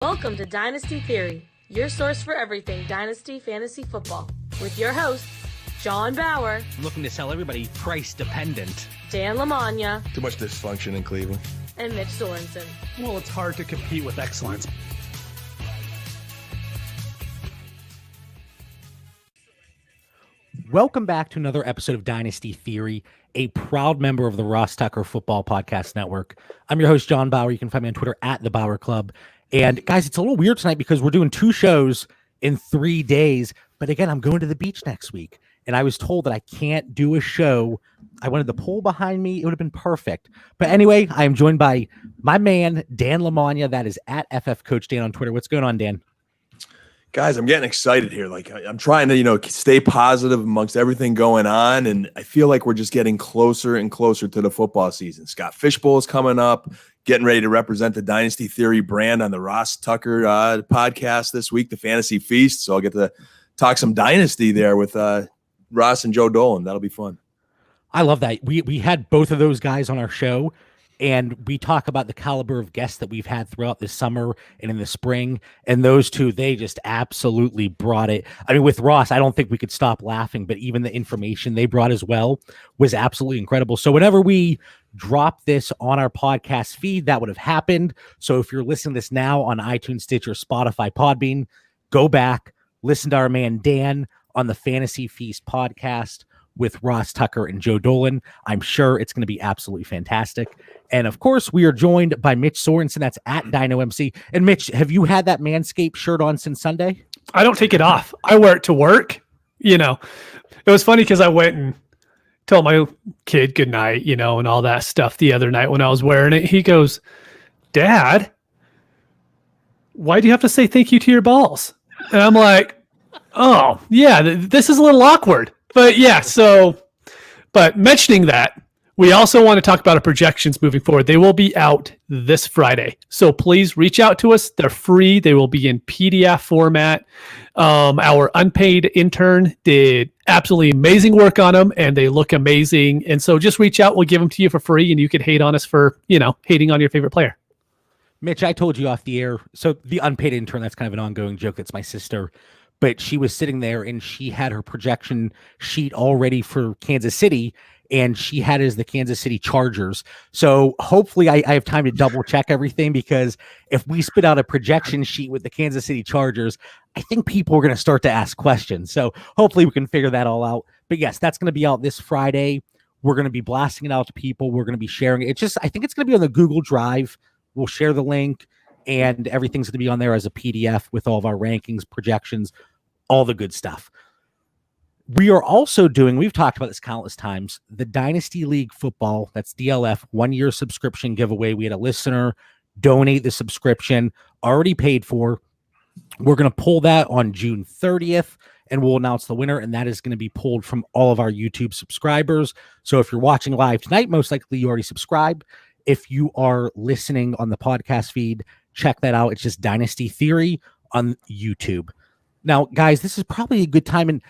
Welcome to Dynasty Theory, your source for everything Dynasty Fantasy Football, with your hosts, John Bauer. I'm looking to sell everybody price dependent. Dan Lamagna. Too much dysfunction in Cleveland. And Mitch Sorensen. Well, it's hard to compete with excellence. Welcome back to another episode of Dynasty Theory, a proud member of the Ross Tucker Football Podcast Network. I'm your host, John Bauer. You can find me on Twitter at The Bauer Club. And guys, it's a little weird tonight because we're doing 2 shows in 3 days. But again, I'm going to the beach next week. And I was told that I can't do a show. I wanted the pool behind me. It would have been perfect. But anyway, I am joined by my man, Dan Lamagna. That is at FF Coach Dan on Twitter. What's going on, Dan? Guys, I'm getting excited here. Like, I'm trying to, stay positive amongst everything going on. And I feel like we're just getting closer and closer to the football season. Scott Fishbowl is coming up, getting ready to represent the Dynasty Theory brand on the Ross Tucker podcast this week, the Fantasy Feast. So I'll get to talk some Dynasty there with Ross and Joe Dolan. That'll be fun. I love that. We had both of those guys on our show, and we talk about the caliber of guests that we've had throughout the summer and in the spring. And those two, they just absolutely brought it. I mean, with Ross, I don't think we could stop laughing, but even the information they brought as well was absolutely incredible. So whenever we drop this on our podcast feed, that would have happened. So if you're listening to this now on iTunes, Stitcher, Spotify, Podbean, go back, listen to our man Dan on the Fantasy Feast podcast with Ross Tucker and Joe Dolan. I'm sure it's going to be absolutely fantastic. And of course, we are joined by Mitch Sorensen. That's at Dino MC. And Mitch, have you had that Manscaped shirt on since Sunday? I don't take it off. I wear it to work. It was funny because I went and told my kid goodnight, and all that stuff the other night when I was wearing it. He goes, "Dad, why do you have to say thank you to your balls?" And I'm like, "Oh, yeah, this is a little awkward." But yeah, but mentioning that, we also want to talk about our projections moving forward. They will be out this Friday. So please reach out to us. They're free. They will be in PDF format. Our unpaid intern did absolutely amazing work on them, and they look amazing. And so just reach out. We'll give them to you for free, and you could hate on us for, hating on your favorite player. Mitch, I told you off the air. So the unpaid intern, that's kind of an ongoing joke. That's my sister. But she was sitting there and she had her projection sheet all ready for Kansas City, and she had it as the Kansas City Chargers. So hopefully I have time to double check everything, because if we spit out a projection sheet with the Kansas City Chargers, I think people are going to start to ask questions. So hopefully we can figure that all out. But yes, that's going to be out this Friday. We're going to be blasting it out to people. We're going to be sharing it. I think it's going to be on the Google Drive. We'll share the link, and everything's going to be on there as a PDF with all of our rankings, projections, all the good stuff. We are also doing, we've talked about this countless times, the Dynasty League Football, that's DLF, 1-year subscription giveaway. We had a listener donate the subscription, already paid for. We're going to pull that on June 30th, and we'll announce the winner, and that is going to be pulled from all of our YouTube subscribers. So if you're watching live tonight, most likely you already subscribed. If you are listening on the podcast feed, check that out. It's just Dynasty Theory on YouTube. Now, guys, this is probably a good time. And,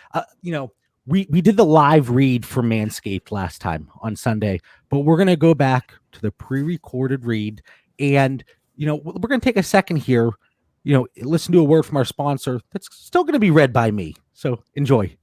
we did the live read for Manscaped last time on Sunday, but we're going to go back to the pre-recorded read. And, we're going to take a second here, listen to a word from our sponsor that's still going to be read by me. So enjoy.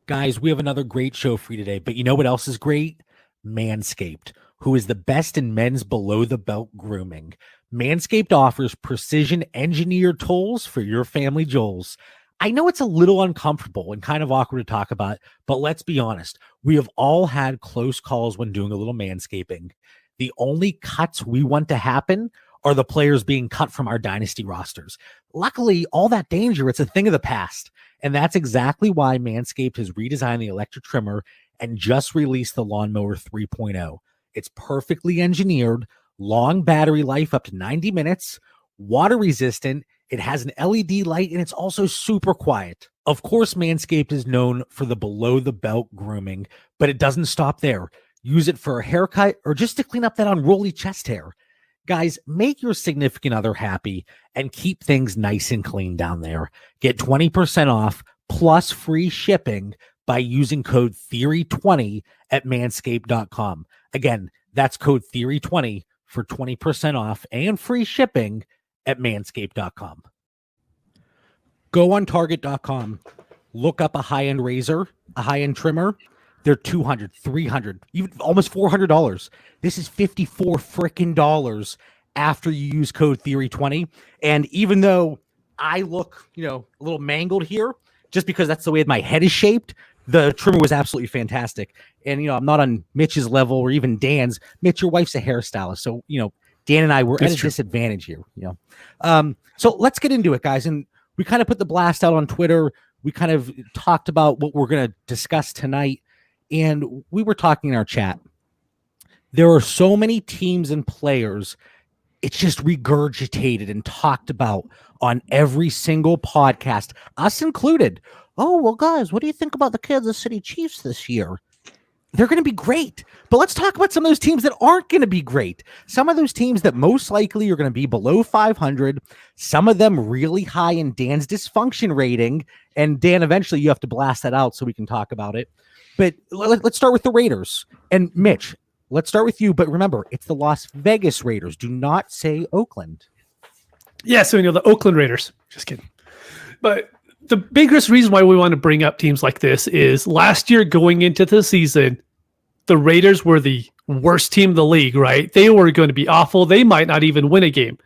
Guys, we have another great show for you today. But you know what else is great? Manscaped, who is the best in men's below-the-belt grooming. Manscaped offers precision-engineered tools for your family jewels. I know it's a little uncomfortable and kind of awkward to talk about, but let's be honest. We have all had close calls when doing a little manscaping. The only cuts we want to happen are the players being cut from our dynasty rosters. Luckily, all that danger, it's a thing of the past. And that's exactly why Manscaped has redesigned the electric trimmer and just released the Lawnmower 3.0. It's perfectly engineered, long battery life up to 90 minutes, water resistant. It has an LED light, and it's also super quiet. Of course, Manscaped is known for the below-the-belt grooming, but it doesn't stop there. Use it for a haircut or just to clean up that unruly chest hair. Guys, make your significant other happy and keep things nice and clean down there. Get 20% off plus free shipping by using code Theory20 at manscaped.com. Again, that's code Theory20 for 20% off and free shipping at manscaped.com. Go on target.com, look up a high-end razor, a high-end trimmer. They're $200, $300, even almost $400. This is $54 freaking dollars after you use code Theory20. And even though I look, a little mangled here, just because that's the way my head is shaped, the trimmer was absolutely fantastic. And, I'm not on Mitch's level or even Dan's. Mitch, your wife's a hairstylist. So, Dan and I were at a disadvantage here, So let's get into it, guys. And we kind of put the blast out on Twitter. We kind of talked about what we're going to discuss tonight. And we were talking in our chat. There are so many teams and players. It's just regurgitated and talked about on every single podcast, us included. Oh, well, guys, what do you think about the Kansas City Chiefs this year? They're going to be great. But let's talk about some of those teams that aren't going to be great. Some of those teams that most likely are going to be below 500. Some of them really high in Dan's dysfunction rating. And Dan, eventually you have to blast that out so we can talk about it. But let's start with the Raiders. And Mitch, let's start with you. But remember, it's the Las Vegas Raiders. Do not say Oakland. Yeah, so the Oakland Raiders. Just kidding. But the biggest reason why we want to bring up teams like this is last year going into the season, the Raiders were the worst team in the league, right? They were going to be awful. They might not even win a game.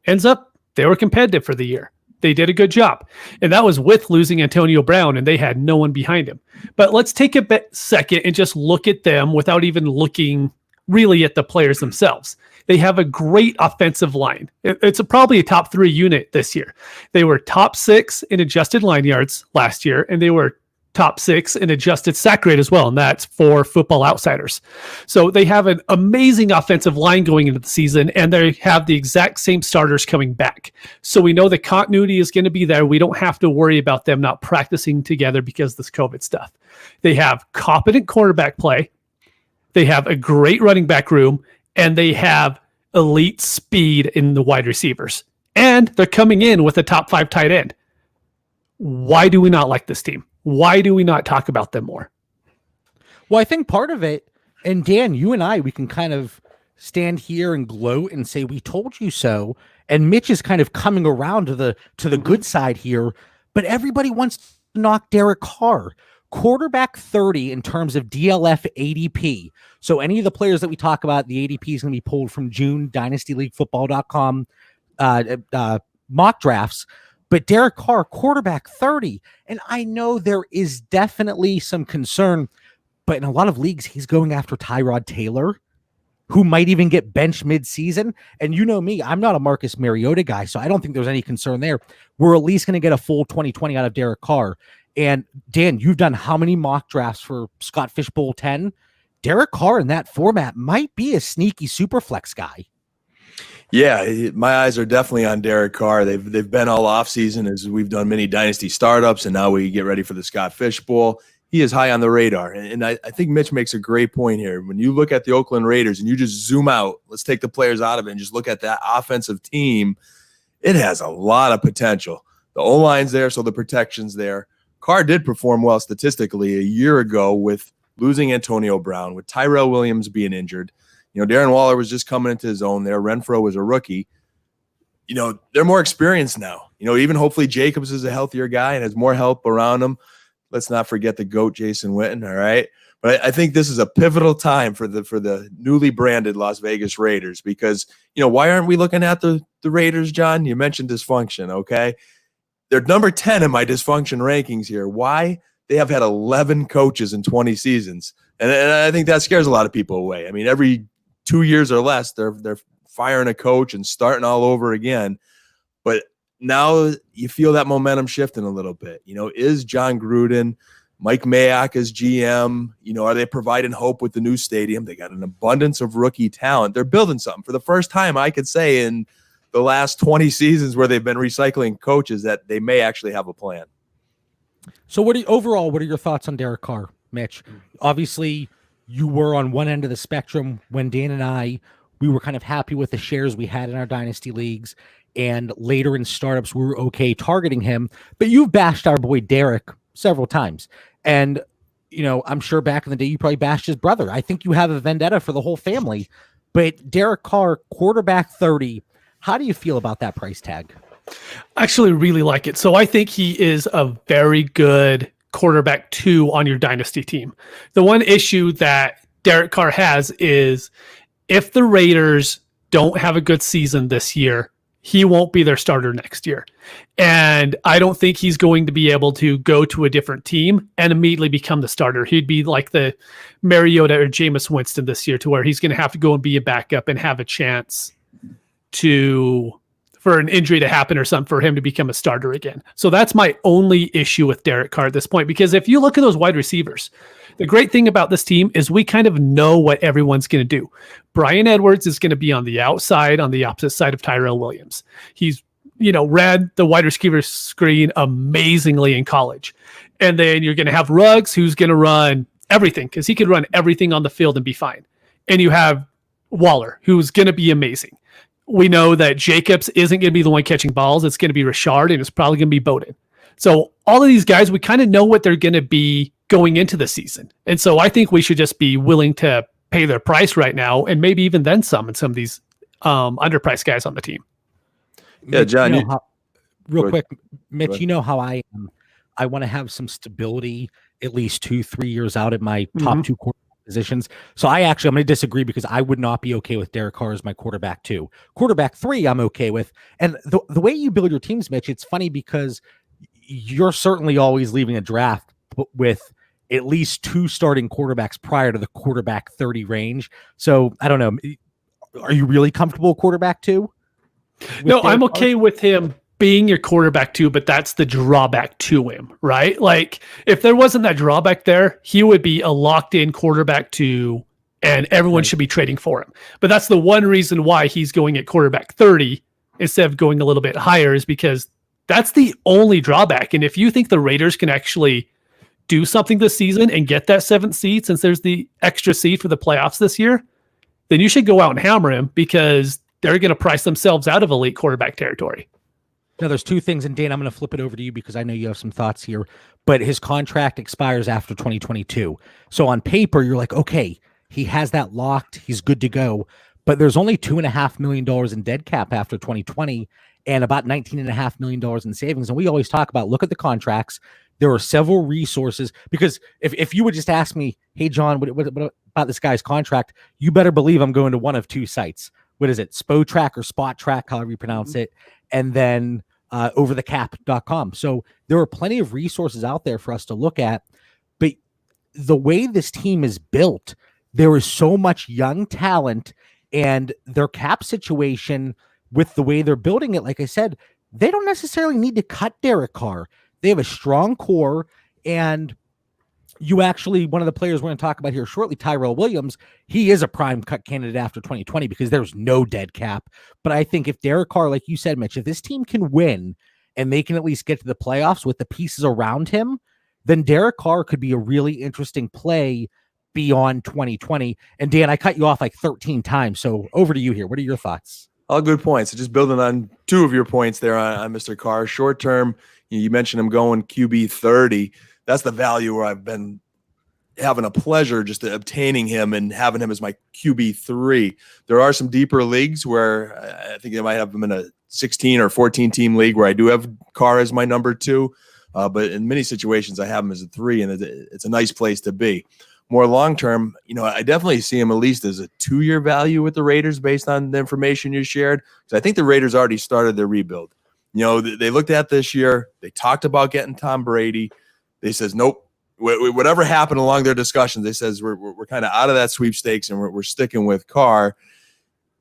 Ends up, they were competitive for the year. They did a good job. And that was with losing Antonio Brown, and they had no one behind him. But let's take a second and just look at them without even looking really at the players themselves. They have a great offensive line. It's probably a top 3 unit this year. They were top 6 in adjusted line yards last year, and they were top 6 in adjusted sack rate as well, and that's for Football Outsiders. So they have an amazing offensive line going into the season, and they have the exact same starters coming back. So we know the continuity is going to be there. We don't have to worry about them not practicing together because of this COVID stuff. They have competent quarterback play. They have a great running back room, and they have elite speed in the wide receivers. And they're coming in with a top 5 tight end. Why do we not like this team? Why do we not talk about them more? Well, I think part of it, and Dan, you and I, we can kind of stand here and gloat and say, we told you so. And Mitch is kind of coming around to the good side here, but everybody wants to knock Derek Carr. Quarterback 30 in terms of DLF ADP. So any of the players that we talk about, the ADP is going to be pulled from June, dynastyleaguefootball.com mock drafts. But Derek Carr, quarterback 30. And I know there is definitely some concern, but in a lot of leagues, he's going after Tyrod Taylor, who might even get benched mid-season. And you know me, I'm not a Marcus Mariota guy, so I don't think there's any concern there. We're at least going to get a full 2020 out of Derek Carr. And Dan, you've done how many mock drafts for Scott Fishbowl 10? Derek Carr in that format might be a sneaky super flex guy. Yeah, my eyes are definitely on Derek Carr. They've been all offseason as we've done many dynasty startups, and now we get ready for the Scott Fishbowl. He is high on the radar. And I think Mitch makes a great point here. When you look at the Oakland Raiders and you just zoom out, let's take the players out of it and just look at that offensive team, it has a lot of potential. The O-line's there, so the protection's there. Carr did perform well statistically a year ago with losing Antonio Brown, with Tyrell Williams being injured. Darren Waller was just coming into his own there. Renfro was a rookie. They're more experienced now. Even hopefully Jacobs is a healthier guy and has more help around him. Let's not forget the GOAT, Jason Witten, all right? But I think this is a pivotal time for the newly branded Las Vegas Raiders because, why aren't we looking at the Raiders, John? You mentioned dysfunction, okay? They're number 10 in my dysfunction rankings here. Why? They have had 11 coaches in 20 seasons. And I think that scares a lot of people away. I mean, every 2 years or less, they're firing a coach and starting all over again. But now you feel that momentum shifting a little bit. Is John Gruden, Mike Mayock as GM, are they providing hope with the new stadium? They got an abundance of rookie talent. They're building something. For the first time, I could say in the last 20 seasons where they've been recycling coaches that they may actually have a plan. So what are your thoughts on Derek Carr, Mitch? Obviously, you were on one end of the spectrum when Dan and we were kind of happy with the shares we had in our dynasty leagues, and later in startups, we were okay targeting him. But you've bashed our boy Derek several times. And, I'm sure back in the day, you probably bashed his brother. I think you have a vendetta for the whole family. But Derek Carr, quarterback 30, How do you feel about that price tag? I actually really like it. So I think he is a very good quarterback 2 on your dynasty team. The one issue that Derek Carr has is if the Raiders don't have a good season this year, he won't be their starter next year. And I don't think he's going to be able to go to a different team and immediately become the starter. He'd be like the Mariota or Jameis Winston this year, to where he's going to have to go and be a backup and have a chance for an injury to happen or something for him to become a starter again. So that's my only issue with Derek Carr at this point, because if you look at those wide receivers, the great thing about this team is we kind of know what everyone's going to do. Bryan Edwards is going to be on the outside, on the opposite side of Tyrell Williams. He's, read the wide receiver screen amazingly in college. And then you're going to have Ruggs, who's going to run everything, because he could run everything on the field and be fine. And you have Waller, who's going to be amazing. We know that Jacobs isn't going to be the one catching balls. It's going to be Rashard, and it's probably going to be Bowden. So all of these guys, we kind of know what they're going to be going into the season. And so I think we should just be willing to pay their price right now, and maybe even then some in some of these underpriced guys on the team. Yeah, John. Real quick, Mitch, you know how I am. I want to have some stability at least 2-3 years out at my top 2 quarterback positions. So I'm going to disagree, because I would not be okay with Derek Carr as my quarterback 2. Quarterback 3, I'm okay with. And the way you build your teams, Mitch, it's funny because you're certainly always leaving a draft with at least 2 starting quarterbacks prior to the quarterback 30 range. So I don't know. Are you really comfortable with quarterback 2? No, I'm okay with him being your quarterback 2, but that's the drawback to him, right? Like, if there wasn't that drawback there, he would be a locked-in quarterback 2, and everyone should be trading for him. But that's the one reason why he's going at quarterback 30 instead of going a little bit higher, is because that's the only drawback. And if you think the Raiders can actually do something this season and get that 7th seed, since there's the extra seed for the playoffs this year, then you should go out and hammer him, because they're going to price themselves out of elite quarterback territory. Now, there's 2 things, and Dan, I'm going to flip it over to you because I know you have some thoughts here, but his contract expires after 2022. So on paper, you're like, okay, he has that locked. He's good to go. But there's only $2.5 million in dead cap after 2020 and about $19.5 million in savings. And we always talk about, look at the contracts. There are several resources, because if you would just ask me, hey, John, what about this guy's contract? You better believe I'm going to one of 2 sites. What is it? SpoTrack or Spot Track, however you pronounce it. And then overthecap.com. So there are plenty of resources out there for us to look at. But the way this team is built, there is so much young talent, and their cap situation with the way they're building it, like I said, they don't necessarily need to cut Derek Carr. They have a strong core, and you actually, one of the players we're going to talk about here shortly, Tyrell Williams, he is a prime cut candidate after 2020 because there's no dead cap. But I think if Derek Carr, like you said, Mitch, if this team can win and they can at least get to the playoffs with the pieces around him, then Derek Carr could be a really interesting play beyond 2020. And Dan, I cut you off like 13 times. So over to you here. What are your thoughts? All good points. So just building on 2 of your points there on Mr. Carr. Short term, you mentioned him going QB 30. That's the value where I've been having a pleasure just obtaining him and having him as my QB3. There are some deeper leagues where I think I might have him in a 16 or 14 team league where I do have Carr as my number 2. But in many situations, I have him as a 3, and it's a nice place to be. More long-term, I definitely see him at least as a 2-year value with the Raiders based on the information you shared. Because I think the Raiders already started their rebuild. They looked at this year. They talked about getting Tom Brady. They says, nope, whatever happened along their discussions, they says, we're kind of out of that sweepstakes and we're sticking with Carr.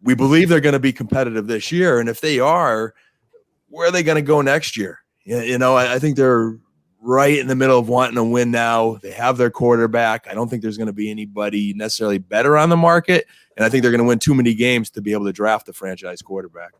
We believe they're going to be competitive this year. And if they are, where are they going to go next year? I think they're right in the middle of wanting to win now. They have their quarterback. I don't think there's going to be anybody necessarily better on the market. And I think they're going to win too many games to be able to draft a franchise quarterback.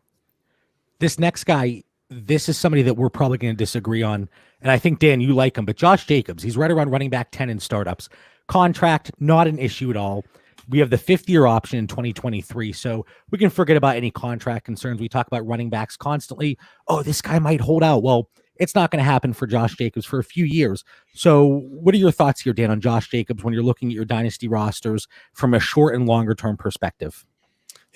This next guy, this is somebody that we're probably going to disagree on. And I think, Dan, you like him, but Josh Jacobs, he's right around running back 10 in startups. Contract, not an issue at all. We have the 5th-year option in 2023, so we can forget about any contract concerns. We talk about running backs constantly. Oh, this guy might hold out. Well, it's not going to happen for Josh Jacobs for a few years. So what are your thoughts here, Dan, on Josh Jacobs when you're looking at your dynasty rosters from a short and longer term perspective?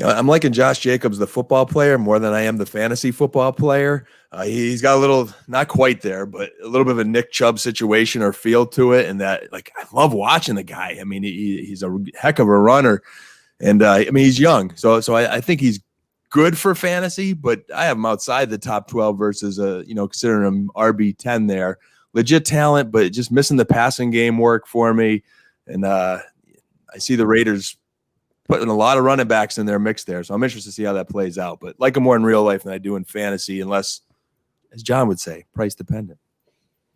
I'm liking Josh Jacobs, the football player, more than I am the fantasy football player. He's got a little, not quite there, but a little bit of a Nick Chubb situation or feel to it. And that, like, I love watching the guy. I mean, he's a heck of a runner. And I mean, he's young. So I think he's good for fantasy, but I have him outside the top 12 versus, considering him RB10 there. Legit talent, but just missing the passing game work for me. And I see the Raiders putting a lot of running backs in their mix there. So I'm interested to see how that plays out. But like him more in real life than I do in fantasy, unless, as John would say, price dependent.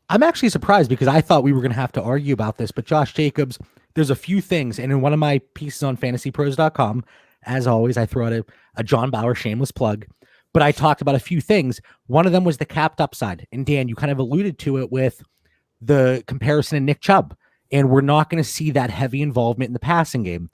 I'm actually surprised because I thought we were going to have to argue about this. But Josh Jacobs, there's a few things. And in one of my pieces on fantasypros.com, as always, I throw out a John Bauer shameless plug. But I talked about a few things. One of them was the capped upside. And Dan, you kind of alluded to it with the comparison in Nick Chubb. And we're not going to see that heavy involvement in the passing game.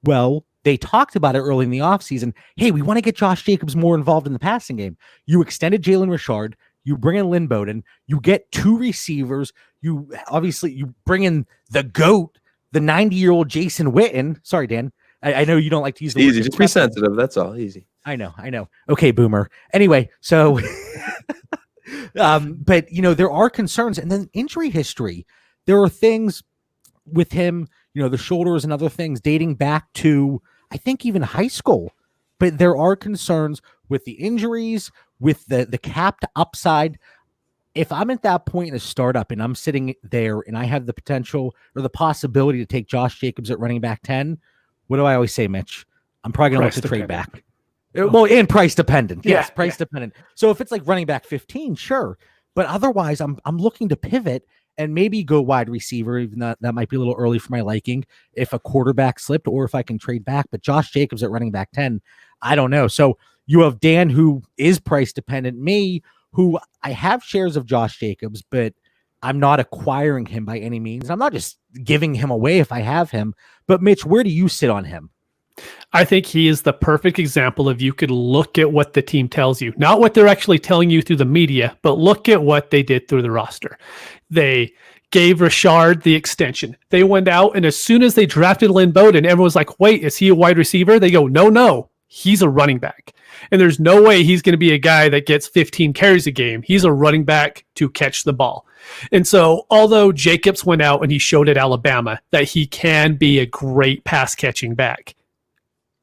Well, they talked about it early in the offseason. Hey, we want to get Josh Jacobs more involved in the passing game. You extended Jalen Richard. You bring in Lynn Bowden. You get 2 receivers. You bring in the GOAT, the 90-year-old Jason Witten. Sorry, Dan. I know you don't like to use the word. Easy. Just be sensitive. That's all. Easy. I know. Okay, boomer. Anyway, so, but, there are concerns. And then injury history. There are things with him, the shoulders and other things dating back to, I think, even high school. But there are concerns with the injuries, with the capped upside. If I'm at that point in a startup and I'm sitting there and I have the potential or the possibility to take Josh Jacobs at running back 10, what do I always say, Mitch? I'm probably going to look to trade back. Well, and price dependent. Yes, price dependent. So if it's like running back 15, sure. But otherwise, I'm looking to pivot and maybe go wide receiver, even though that might be a little early for my liking, if a quarterback slipped or if I can trade back. But Josh Jacobs at running back 10, I don't know. So you have Dan, who is price dependent, me, who I have shares of Josh Jacobs, but I'm not acquiring him by any means. I'm not just giving him away if I have him. But Mitch, where do you sit on him? I think he is the perfect example of you could look at what the team tells you, not what they're actually telling you through the media, but look at what they did through the roster. They gave Richard the extension. They went out, and as soon as they drafted Lynn Bowden, everyone was like, wait, is he a wide receiver? They go, no, he's a running back. And there's no way he's going to be a guy that gets 15 carries a game. He's a running back to catch the ball. And so although Jacobs went out and he showed at Alabama that he can be a great pass catching back,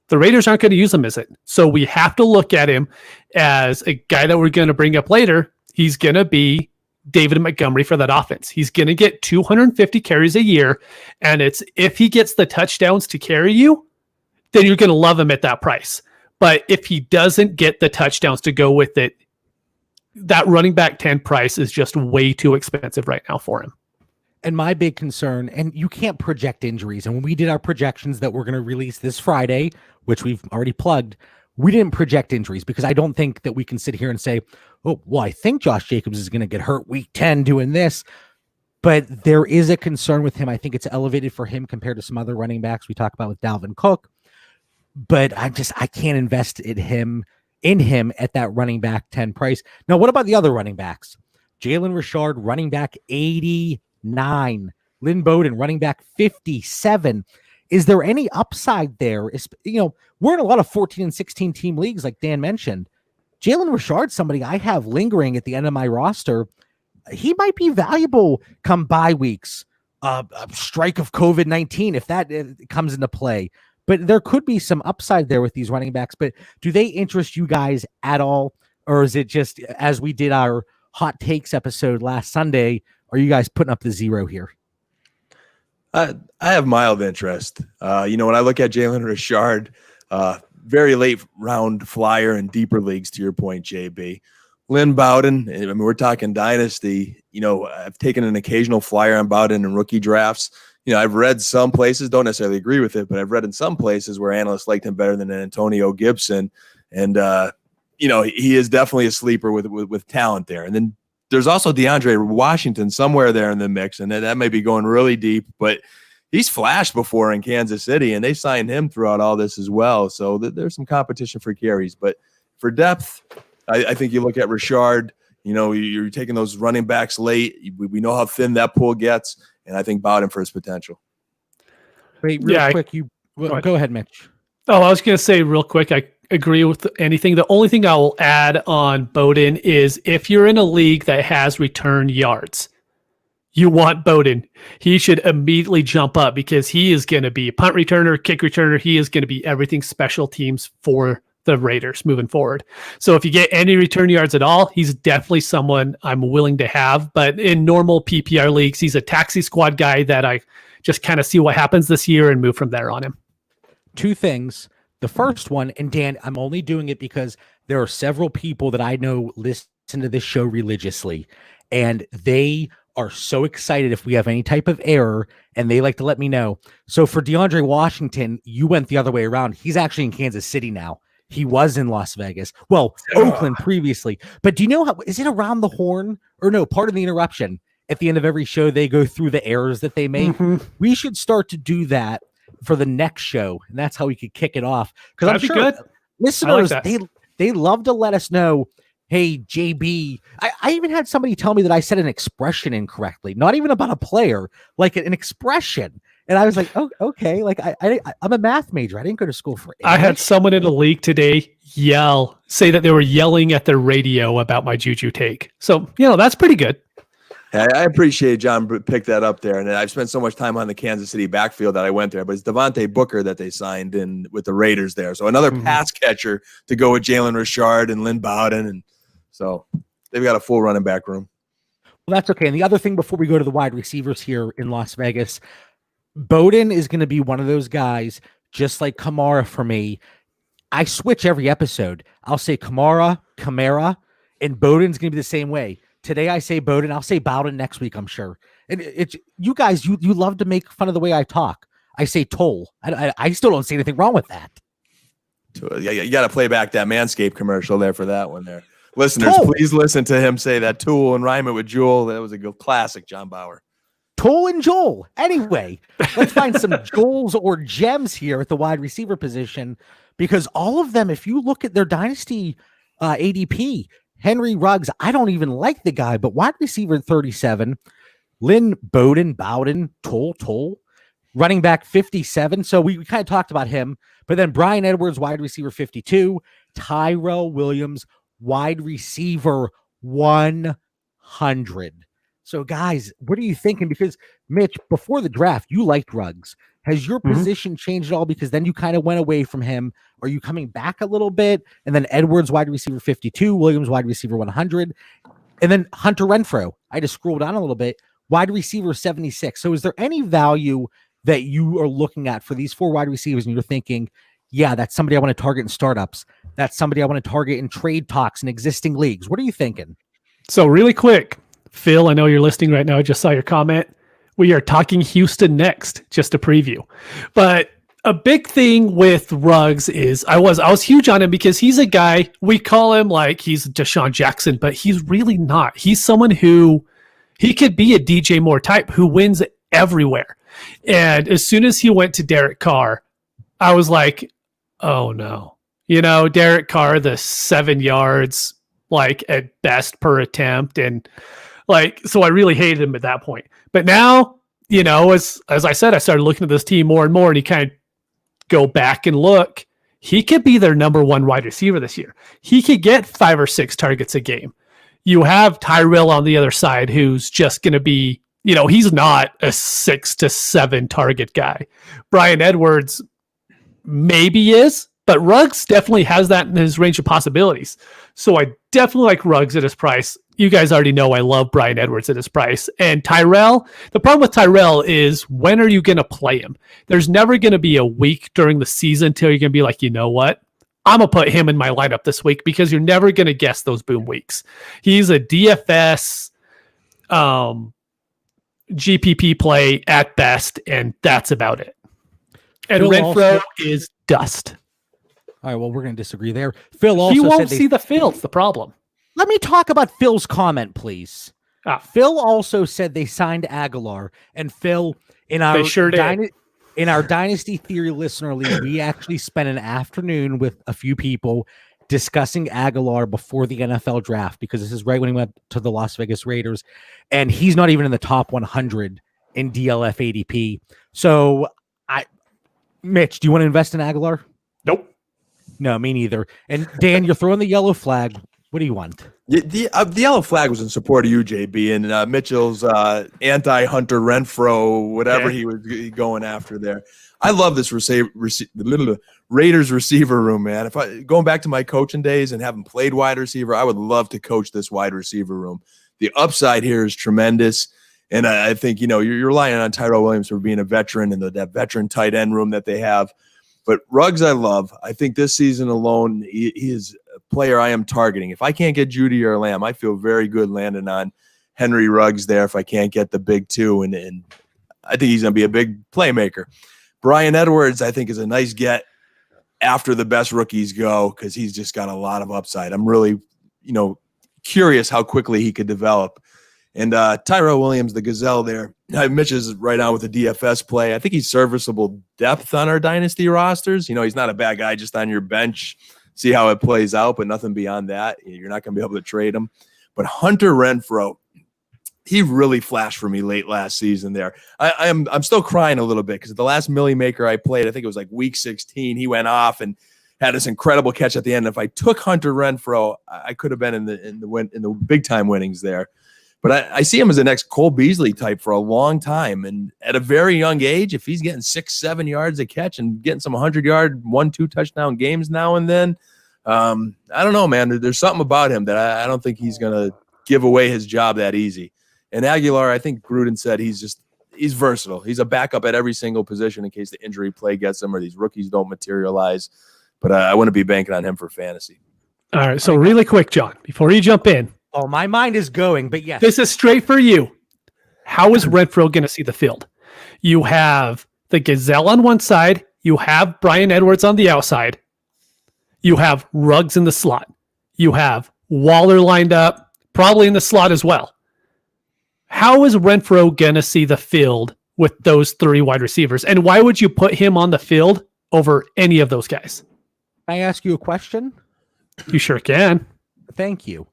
the Raiders aren't going to use him as it. So we have to look at him as a guy that we're going to bring up later. He's going to be David Montgomery for that offense. He's going to get 250 carries a year. And it's if he gets the touchdowns to carry you, then you're going to love him at that price. But if he doesn't get the touchdowns to go with it, that running back 10 price is just way too expensive right now for him. And my big concern, and you can't project injuries. And when we did our projections that we're going to release this Friday, which we've already plugged, we didn't project injuries because I don't think that we can sit here and say, oh, well, I think Josh Jacobs is going to get hurt week 10 doing this. But there is a concern with him. I think it's elevated for him compared to some other running backs we talk about with Dalvin Cook. But I can't invest in him at that running back 10 price. Now, what about the other running backs? Jalen Richard, running back 89. Lynn Bowden, running back 57. Is there any upside there? We're in a lot of 14 and 16 team leagues, like Dan mentioned. Jalen Richard, somebody I have lingering at the end of my roster. He might be valuable come bye weeks, a strike of COVID-19, if that comes into play. But there could be some upside there with these running backs. But do they interest you guys at all? Or is it just, as we did our hot takes episode last Sunday, are you guys putting up the zero here? I have mild interest. When I look at Jalen Richard, very late round flyer in deeper leagues, to your point, JB. Lynn Bowden, I mean, we're talking Dynasty. I've taken an occasional flyer on Bowden in rookie drafts. I've read some places, don't necessarily agree with it, but I've read in some places where analysts liked him better than Antonio Gibson. And, he is definitely a sleeper with talent there. And then there's also DeAndre Washington somewhere there in the mix, and that may be going really deep, but he's flashed before in Kansas City, and they signed him throughout all this as well. So there's some competition for carries. But for depth, I think you look at Richard, you're taking those running backs late. We know how thin that pool gets. And I think Bowden for his potential. Wait, real quick, go ahead, Mitch. Oh, I was going to say real quick, I agree with anything. The only thing I will add on Bowden is if you're in a league that has return yards, you want Bowden. He should immediately jump up because he is going to be a punt returner, kick returner. He is going to be everything special teams for the Raiders moving forward. So if you get any return yards at all, he's definitely someone I'm willing to have. But in normal PPR leagues, he's a taxi squad guy that I just kind of see what happens this year and move from there on him. Two things. The first one, and Dan, I'm only doing it because there are several people that I know listen to this show religiously, and they are so excited if we have any type of error, and they like to let me know. So for DeAndre Washington, you went the other way around. He's actually in Kansas City now. He was in Las Vegas. Well, Oakland previously. But do you know how, is it around the horn? Or no, part of the interruption. At the end of every show, they go through the errors that they make. Mm-hmm. We should start to do that for the next show. And that's how we could kick it off. Because I'm sure good. Listeners, they love to let us know, hey, JB. I even had somebody tell me that I said an expression incorrectly. Not even about a player, like an expression. And I was like, oh, okay. Like I'm a math major. I didn't go to school for English. I had someone in a league today say that they were yelling at their radio about my Juju take. So, that's pretty good. I appreciate John picked that up there. And I've spent so much time on the Kansas City backfield that I went there, but it's Devontae Booker that they signed in with the Raiders there. So another pass catcher to go with Jalen Richard and Lynn Bowden. And so they've got a full running back room. Well, that's okay. And the other thing before we go to the wide receivers here in Las Vegas, Bowden is going to be one of those guys, just like Kamara for me. I switch every episode. I'll say Kamara, and Bowden's going to be the same way. Today I say Bowden. I'll say Bowden next week, I'm sure. And it's you guys, you love to make fun of the way I talk. I say Toll. I still don't see anything wrong with that. Yeah, you got to play back that Manscaped commercial there for that one there. Listeners, please listen to him say that Tool and rhyme it with Jewel. That was a good classic, John Bauer. Toll and Joel. Anyway, let's find some Joels or gems here at the wide receiver position, because all of them, if you look at their dynasty ADP, Henry Ruggs, I don't even like the guy, but wide receiver 37, Lynn Bowden, Toll, running back 57. So we kind of talked about him, but then Brian Edwards, wide receiver 52, Tyrell Williams, wide receiver 100. So, guys, what are you thinking? Because, Mitch, before the draft, you liked Ruggs. Has your position changed at all? Because then you kind of went away from him. Are you coming back a little bit? And then Edwards, wide receiver 52, Williams, wide receiver 100. And then Hunter Renfrow. I just scrolled down a little bit. Wide receiver 76. So is there any value that you are looking at for these four wide receivers and you're thinking, yeah, that's somebody I want to target in startups. That's somebody I want to target in trade talks in existing leagues. What are you thinking? So really quick, Phil, I know you're listening right now. I just saw your comment. We are talking Houston next, just a preview. But a big thing with Ruggs is I was huge on him because he's a guy, we call him like he's Deshaun Jackson, but he's really not. He's someone who he could be a DJ Moore type who wins everywhere. And as soon as he went to Derek Carr, I was like, oh no. Derek Carr, the 7 yards, like at best per attempt. And so I really hated him at that point. But now, as I said, I started looking at this team more and more, and you kind of go back and look. He could be their number one wide receiver this year. He could get 5 or 6 targets a game. You have Tyrell on the other side, who's just going to be, he's not a 6 to 7 target guy. Brian Edwards maybe is, but Ruggs definitely has that in his range of possibilities. So I definitely like Ruggs at his price. You guys already know I love Brian Edwards at his price. And Tyrell, the problem with Tyrell is when are you going to play him? There's never going to be a week during the season till you're going to be like, you know what? I'm going to put him in my lineup this week because you're never going to guess those boom weeks. He's a DFS GPP play at best, and that's about it. And Phil Renfrow is dust. All right, well, we're going to disagree there. Phil also he won't see the field. It's the problem. Let me talk about Phil's comment, please. Phil also said they signed Aguilar, and Phil, in our in our Dynasty Theory Listener League, we actually spent an afternoon with a few people discussing Aguilar before the NFL draft, because this is right when he went to the Las Vegas Raiders, and he's not even in the top 100 in DLF ADP. So, Mitch, do you want to invest in Aguilar? Nope. No, me neither. And Dan, you're throwing the yellow flag. What do you want? The yellow flag was in support of you, JB, and Mitchell's anti-Hunter Renfro, whatever he was going after there. I love this Raiders receiver room, man. Going back to my coaching days and having played wide receiver, I would love to coach this wide receiver room. The upside here is tremendous, and I think you're relying on Tyrell Williams for being a veteran and that veteran tight end room that they have. But Ruggs, I love. I think this season alone, he is a player I am targeting. If I can't get Judy or Lamb, I feel very good landing on Henry Ruggs there if I can't get the big two. And I think he's going to be a big playmaker. Brian Edwards, I think, is a nice get after the best rookies go because he's just got a lot of upside. I'm really, curious how quickly he could develop. And Tyrell Williams, the Gazelle there, Mitch is right on with the DFS play. I think he's serviceable depth on our Dynasty rosters. He's not a bad guy just on your bench. See how it plays out, but nothing beyond that. You're not going to be able to trade him. But Hunter Renfro, he really flashed for me late last season there. I'm still crying a little bit because the last Millie Maker I played, I think it was like week 16, he went off and had this incredible catch at the end. If I took Hunter Renfro, I could have been in the big time winnings there. But I see him as the next Cole Beasley type for a long time. And at a very young age, if he's getting 6-7 yards a catch and getting some 100-yard, 1-2 touchdown games now and then, I don't know, man. There's something about him that I don't think he's going to give away his job that easy. And Aguilar, I think Gruden said he's versatile. He's a backup at every single position in case the injury play gets him or these rookies don't materialize. But I wouldn't be banking on him for fantasy. All right. So really quick, John, before you jump in. Oh, my mind is going, but yes. This is straight for you. How is Renfro going to see the field? You have the Gazelle on one side. You have Brian Edwards on the outside. You have Ruggs in the slot. You have Waller lined up, probably in the slot as well. How is Renfro going to see the field with those three wide receivers? And why would you put him on the field over any of those guys? Can I ask you a question? You sure can. Thank you.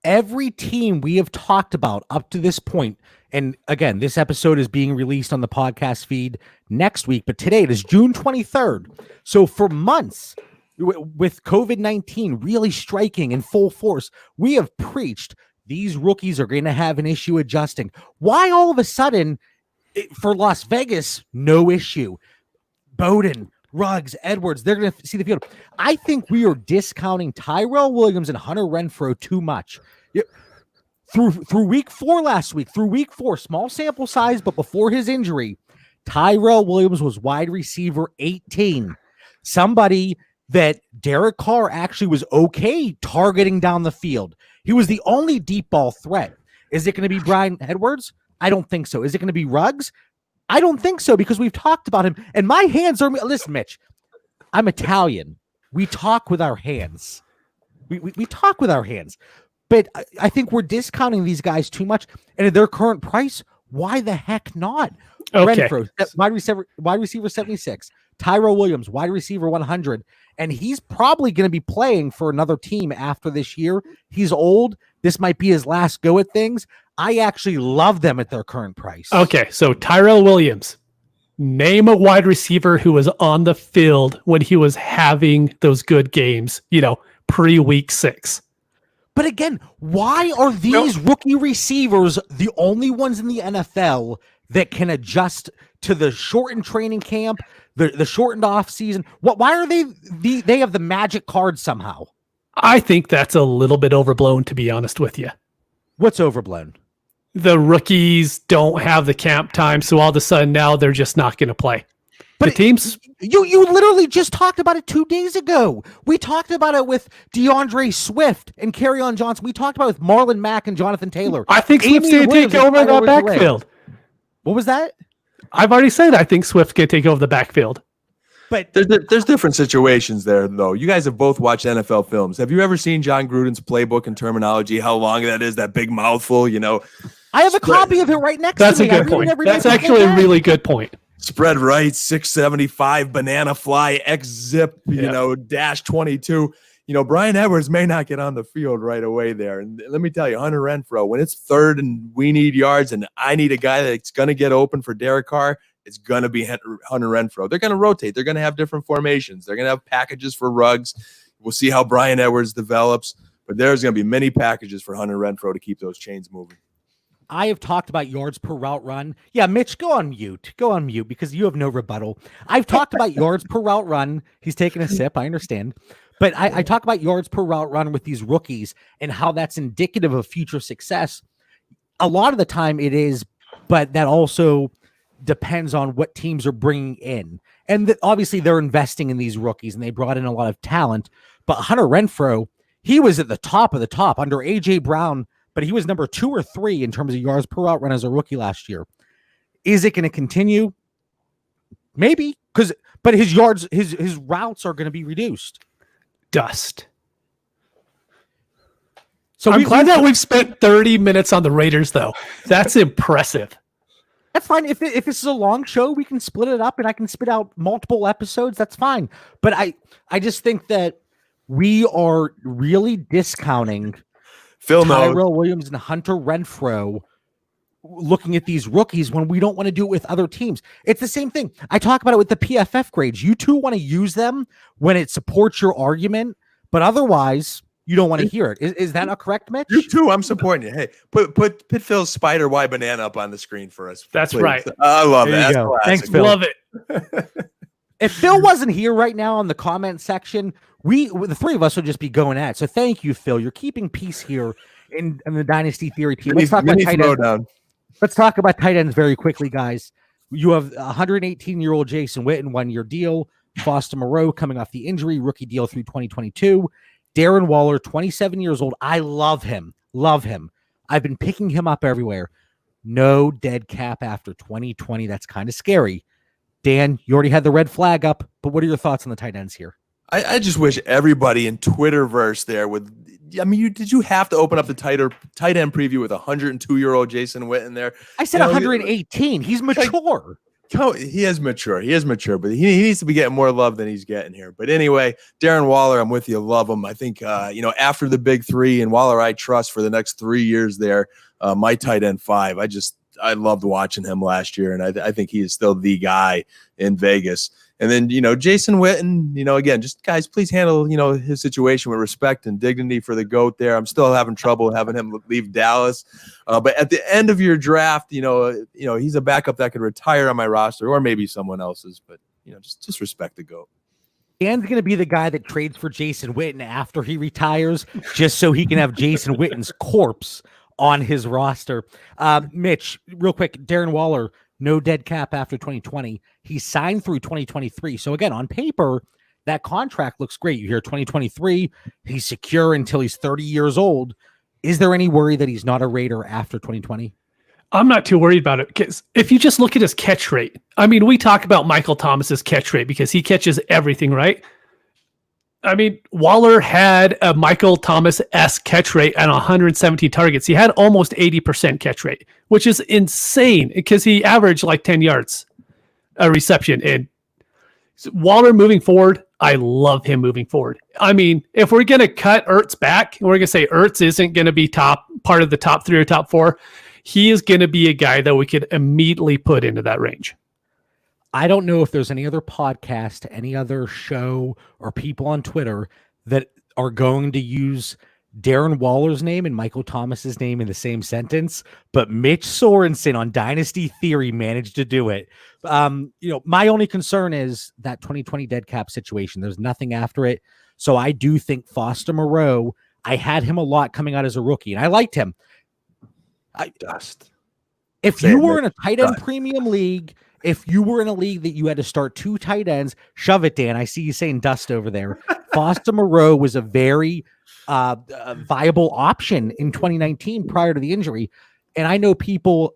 Every team we have talked about up to this point, and again, this episode is being released on the podcast feed next week, but today it is June 23rd. So for months, with COVID-19 really striking in full force, we have preached these rookies are going to have an issue adjusting. Why all of a sudden, for Las Vegas, no issue? Bowden, Ruggs, Edwards, they're going to see the field. I think we are discounting Tyrell Williams and Hunter Renfro too much. Through week 4 last week, small sample size, but before his injury, Tyrell Williams was wide receiver 18. Somebody that Derek Carr actually was okay targeting down the field. He was the only deep ball threat. Is it going to be Brian Edwards? I don't think so. Is it going to be Ruggs? I don't think so because we've talked about him. And my hands are... Listen, Mitch, I'm Italian. We talk with our hands. We talk with our hands. But I think we're discounting these guys too much. And at their current price, why the heck not? Okay. Renfro, wide receiver 76. Tyrell Williams, wide receiver 100. And he's probably going to be playing for another team after this year. He's old. This might be his last go at things. I actually love them at their current price. Okay, so Tyrell Williams, name a wide receiver who was on the field when he was having those good games, pre-week 6. But again, why are these rookie receivers the only ones in the NFL that can adjust to the shortened training camp, the shortened off season? Why are they have the magic card somehow? I think that's a little bit overblown, to be honest with you. What's overblown? The rookies don't have the camp time, so all of a sudden now they're just not going to play. But the teams... You literally just talked about it 2 days ago. We talked about it with DeAndre Swift and Kerryon Johnson. We talked about it with Marlon Mack and Jonathan Taylor. I think Swift's going to take over that backfield. What was that? I've already said I think Swift's going to take over the backfield. But there's different situations there, though. You guys have both watched NFL films. Have you ever seen John Gruden's playbook and terminology, how long that is, that big mouthful, I have a copy of it right next to me. That's a good point. That's actually a really good point. Spread right, 675, banana fly, X zip, dash 22. Brian Edwards may not get on the field right away there. And let me tell you, Hunter Renfrow, when it's third and we need yards and I need a guy that's going to get open for Derek Carr, it's going to be Hunter Renfrow. They're going to rotate. They're going to have different formations. They're going to have packages for Ruggs. We'll see how Brian Edwards develops. But there's going to be many packages for Hunter Renfrow to keep those chains moving. I have talked about yards per route run. Yeah, Mitch, go on mute. Go on mute because you have no rebuttal. I've talked about yards per route run. He's taking a sip. I understand. But I talk about yards per route run with these rookies and how that's indicative of future success. A lot of the time it is, but that also depends on what teams are bringing in. And obviously they're investing in these rookies and they brought in a lot of talent. But Hunter Renfrow, he was at the top of the top under A.J. Brown, but he was number 2 or 3 in terms of yards per route run as a rookie last year. Is it going to continue? Maybe, but his yards, his routes are going to be reduced. Dust. So I'm glad that we've spent 30 minutes on the Raiders, though. That's impressive. That's fine. If this is a long show, we can split it up and I can spit out multiple episodes. That's fine. But I just think that we are really discounting Tyrell Williams and Hunter Renfrow looking at these rookies when we don't want to do it with other teams. It's the same thing. I talk about it with the PFF grades. You two want to use them when it supports your argument, but otherwise you don't want to hear it. Is that not correct, Mitch? You too. I'm supporting you. Hey, put Pitfield's Spider Y Banana up on the screen for us. That's please. right. I love it. That's go. Thanks, Phil. Love it. If Phil wasn't here right now on the comment section, the three of us would just be going at it. So thank you, Phil. You're keeping peace here in the Dynasty Theory team. Let's talk about tight ends. Let's talk about tight ends very quickly, guys. You have 118-year-old Jason Witten, 1-year deal. Foster Moreau coming off the injury, rookie deal through 2022. Darren Waller, 27 years old. I love him. Love him. I've been picking him up everywhere. No dead cap after 2020. That's kind of scary. Dan, you already had the red flag up, but what are your thoughts on the tight ends here? I just wish everybody in Twitterverse there would. I mean, did you have to open up the tight end preview with 102-year-old Jason Witten there? I said 118. He's mature. He is mature, but he needs to be getting more love than he's getting here. But anyway, Darren Waller, I'm with you. Love him. I think, after the big three and Waller, I trust for the next 3 years there, my tight end 5. I loved watching him last year, and I think he is still the guy in Vegas. And then, Jason Witten, again, just guys, please handle, his situation with respect and dignity for the GOAT there. I'm still having trouble having him leave Dallas. But at the end of your draft, he's a backup that could retire on my roster or maybe someone else's. But, just respect the GOAT. Dan's going to be the guy that trades for Jason Witten after he retires just so he can have Jason Witten's corpse on his roster. Mitch, real quick, Darren Waller, no dead cap after 2020. He signed through 2023. So again, on paper, that contract looks great. You hear 2023, he's secure until he's 30 years old. Is there any worry that he's not a Raider after 2020? I'm not too worried about it because if you just look at his catch rate, I mean, we talk about Michael Thomas's catch rate because he catches everything, right? I mean, Waller had a Michael Thomas-esque catch rate at 117 targets. He had almost 80% catch rate, which is insane because he averaged like 10 yards a reception. And Waller moving forward, I love him moving forward. I mean, if we're going to cut Ertz back, and we're going to say Ertz isn't going to be part of the top 3 or top 4, he is going to be a guy that we could immediately put into that range. I don't know if there's any other podcast, any other show, or people on Twitter that are going to use Darren Waller's name and Michael Thomas's name in the same sentence, but Mitch Sorensen on Dynasty Theory managed to do it. My only concern is that 2020 dead cap situation. There's nothing after it. So I do think Foster Moreau, I had him a lot coming out as a rookie, and I liked him. If you were in a tight end premium league, if you were in a league that you had to start 2 tight ends, shove it, Dan. I see you saying dust over there. Foster Moreau was a very viable option in 2019 prior to the injury. And I know people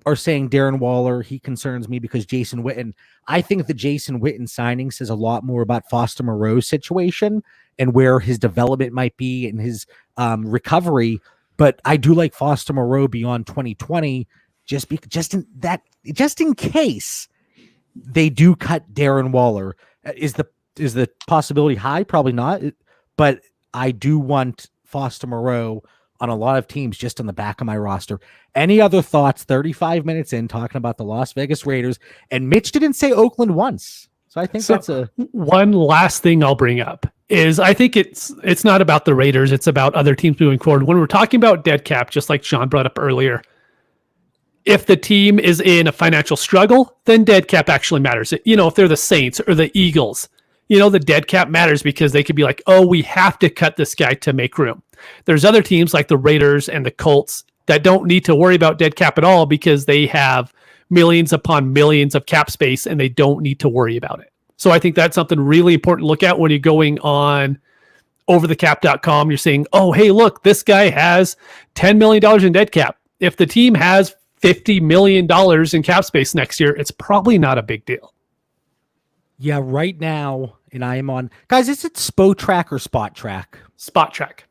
are saying Darren Waller, he concerns me because Jason Witten. I think the Jason Witten signing says a lot more about Foster Moreau's situation and where his development might be and his recovery. But I do like Foster Moreau beyond 2020, just in case they do cut Darren Waller. Is the possibility high? Probably not. But I do want Foster Moreau on a lot of teams just on the back of my roster. Any other thoughts 35 minutes in talking about the Las Vegas Raiders? And Mitch didn't say Oakland once. So I think that's one last thing I'll bring up is I think it's not about the Raiders. It's about other teams moving forward. When we're talking about dead cap, just like Sean brought up earlier, if the team is in a financial struggle, then dead cap actually matters. If they're the Saints or the Eagles, the dead cap matters because they could be like, oh, we have to cut this guy to make room. There's other teams like the Raiders and the Colts that don't need to worry about dead cap at all because they have millions upon millions of cap space and they don't need to worry about it. So I think that's something really important to look at when you're going on overthecap.com. You're saying, oh, hey, look, this guy has $10 million in dead cap. If the team has $50 million in cap space next year, it's probably not a big deal. Yeah, right now, and I am on, guys, is it Spo Track or Spot Track? Spot Track.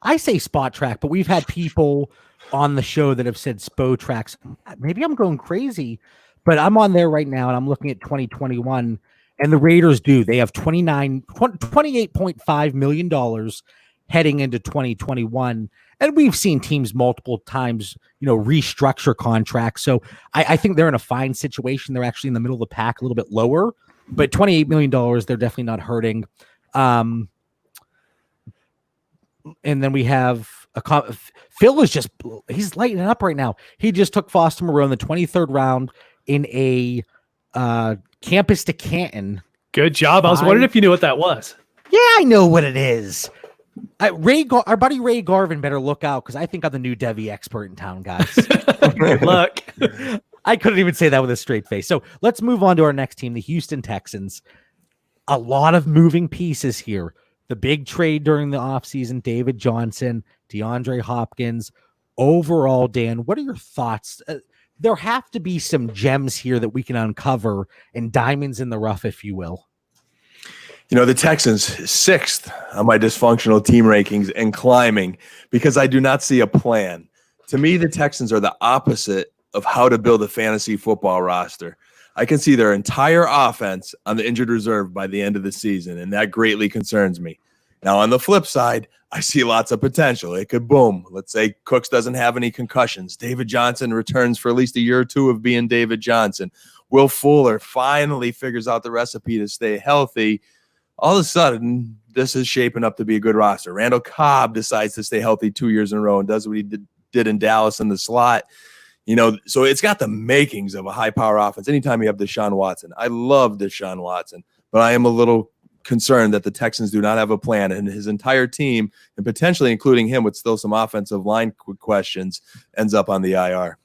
I say Spot Track, but we've had people on the show that have said Spo Tracks. Maybe I'm going crazy, but I'm on there right now and I'm looking at 2021, and the Raiders they have $28.5 million heading into 2021. And we've seen teams multiple times, restructure contracts. So I think they're in a fine situation. They're actually in the middle of the pack, a little bit lower, but $28 million, they're definitely not hurting. And then we have Phil is he's lighting it up right now. He just took Foster Moreau in the 23rd round in a campus to Canton. Good job. I was wondering if you knew what that was. Yeah, I know what it is. Our buddy Ray Garvin better look out because I think I'm the new Devi expert in town, guys. Good luck. I couldn't even say that with a straight face. So let's move on to our next team, the Houston Texans. A lot of moving pieces here. The big trade during the offseason, David Johnson, DeAndre Hopkins. Overall, Dan, what are your thoughts? There have to be some gems here that we can uncover and diamonds in the rough, if you will. The Texans, 6th on my dysfunctional team rankings and climbing because I do not see a plan. To me, the Texans are the opposite of how to build a fantasy football roster. I can see their entire offense on the injured reserve by the end of the season, and that greatly concerns me. Now, on the flip side, I see lots of potential. It could boom. Let's say Cooks doesn't have any concussions. David Johnson returns for at least a year or two of being David Johnson. Will Fuller finally figures out the recipe to stay healthy. All of a sudden, this is shaping up to be a good roster. Randall Cobb decides to stay healthy 2 years in a row and does what he did in Dallas in the slot. So it's got the makings of a high-power offense. Anytime you have Deshaun Watson. I love Deshaun Watson, but I am a little concerned that the Texans do not have a plan, and his entire team, and potentially including him with still some offensive line questions, ends up on the IR.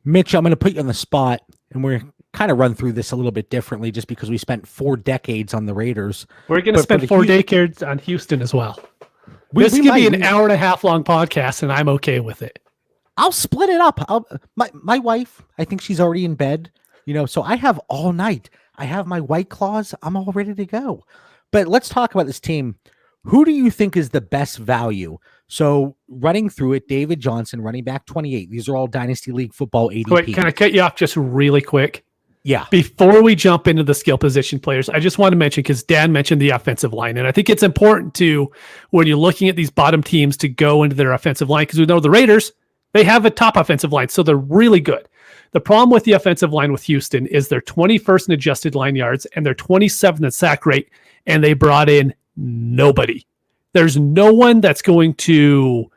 Mitch, I'm going to put you on the spot, and we're kind of run through this a little bit differently just because we spent 4 decades on the Raiders. We're going to spend 4 decades on Houston as well. This could be an hour and a half long podcast, and I'm okay with it. I'll split it up. My wife, I think she's already in bed, so I have all night. I have my White Claws. I'm all ready to go. But let's talk about this team. Who do you think is the best value? So running through it, David Johnson, running back 28. These are all Dynasty League football ADP. Quick, can I cut you off just really quick? Yeah. Before we jump into the skill position players, I just want to mention, because Dan mentioned the offensive line, and I think it's important to, when you're looking at these bottom teams, to go into their offensive line, because we know the Raiders, they have a top offensive line, so they're really good. The problem with the offensive line with Houston is they're 21st in adjusted line yards, and they're 27th in sack rate, and they brought in nobody. There's no one that's going to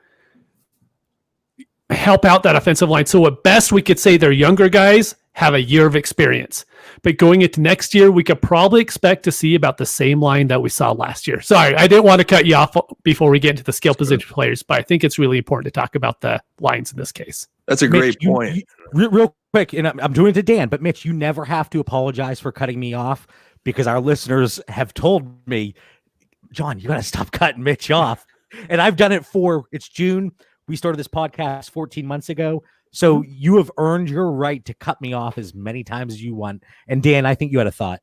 help out that offensive line. So at best, we could say their younger guys have a year of experience. But going into next year, we could probably expect to see about the same line that we saw last year. Sorry, I didn't want to cut you off before we get into the skill position players, but I think it's really important to talk about the lines in this case. That's a great point. Real quick, and I'm doing it to Dan, but Mitch, you never have to apologize for cutting me off, because our listeners have told me, John, you got to stop cutting Mitch off. And I've done it it's June. We started this podcast 14 months ago. So you have earned your right to cut me off as many times as you want. And Dan, I think you had a thought.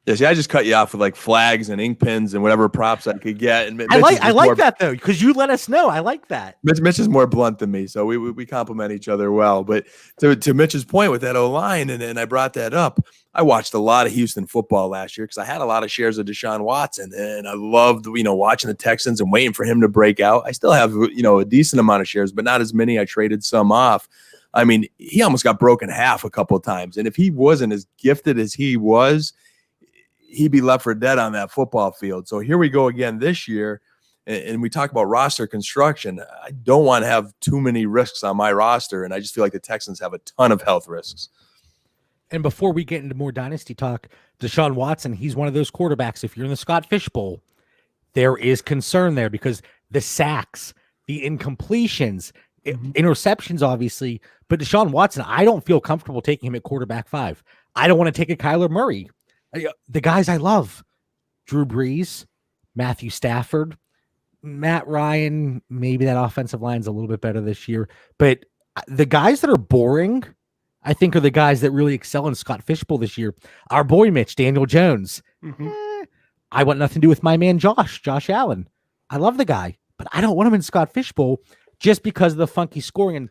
Yeah, see, I just cut you off with like flags and ink pens and whatever props I could get. And I like that though, because you let us know. I like that. Mitch is more blunt than me, so we complement each other well. But to Mitch's point with that O-line, and I brought that up, I watched a lot of Houston football last year because I had a lot of shares of Deshaun Watson, and I loved, watching the Texans and waiting for him to break out. I still have, a decent amount of shares, but not as many. I traded some off. I mean, he almost got broken half a couple of times. And if he wasn't as gifted as he was, he'd be left for dead on that football field. So here we go again this year. And we talk about roster construction. I don't want to have too many risks on my roster. And I just feel like the Texans have a ton of health risks. And before we get into more dynasty talk, Deshaun Watson, he's one of those quarterbacks. If you're in the Scott Fish Bowl, there is concern there because the sacks, the incompletions, interceptions, obviously. But Deshaun Watson, I don't feel comfortable taking him at quarterback 5. I don't want to take a Kyler Murray. The guys I love, Drew Brees, Matthew Stafford, Matt Ryan, maybe that offensive line's a little bit better this year. But the guys that are boring, I think, are the guys that really excel in Scott Fish Bowl this year. Our boy Mitch, Daniel Jones. I want nothing to do with my man Josh Allen. I love the guy, but I don't want him in Scott Fish Bowl just because of the funky scoring. And,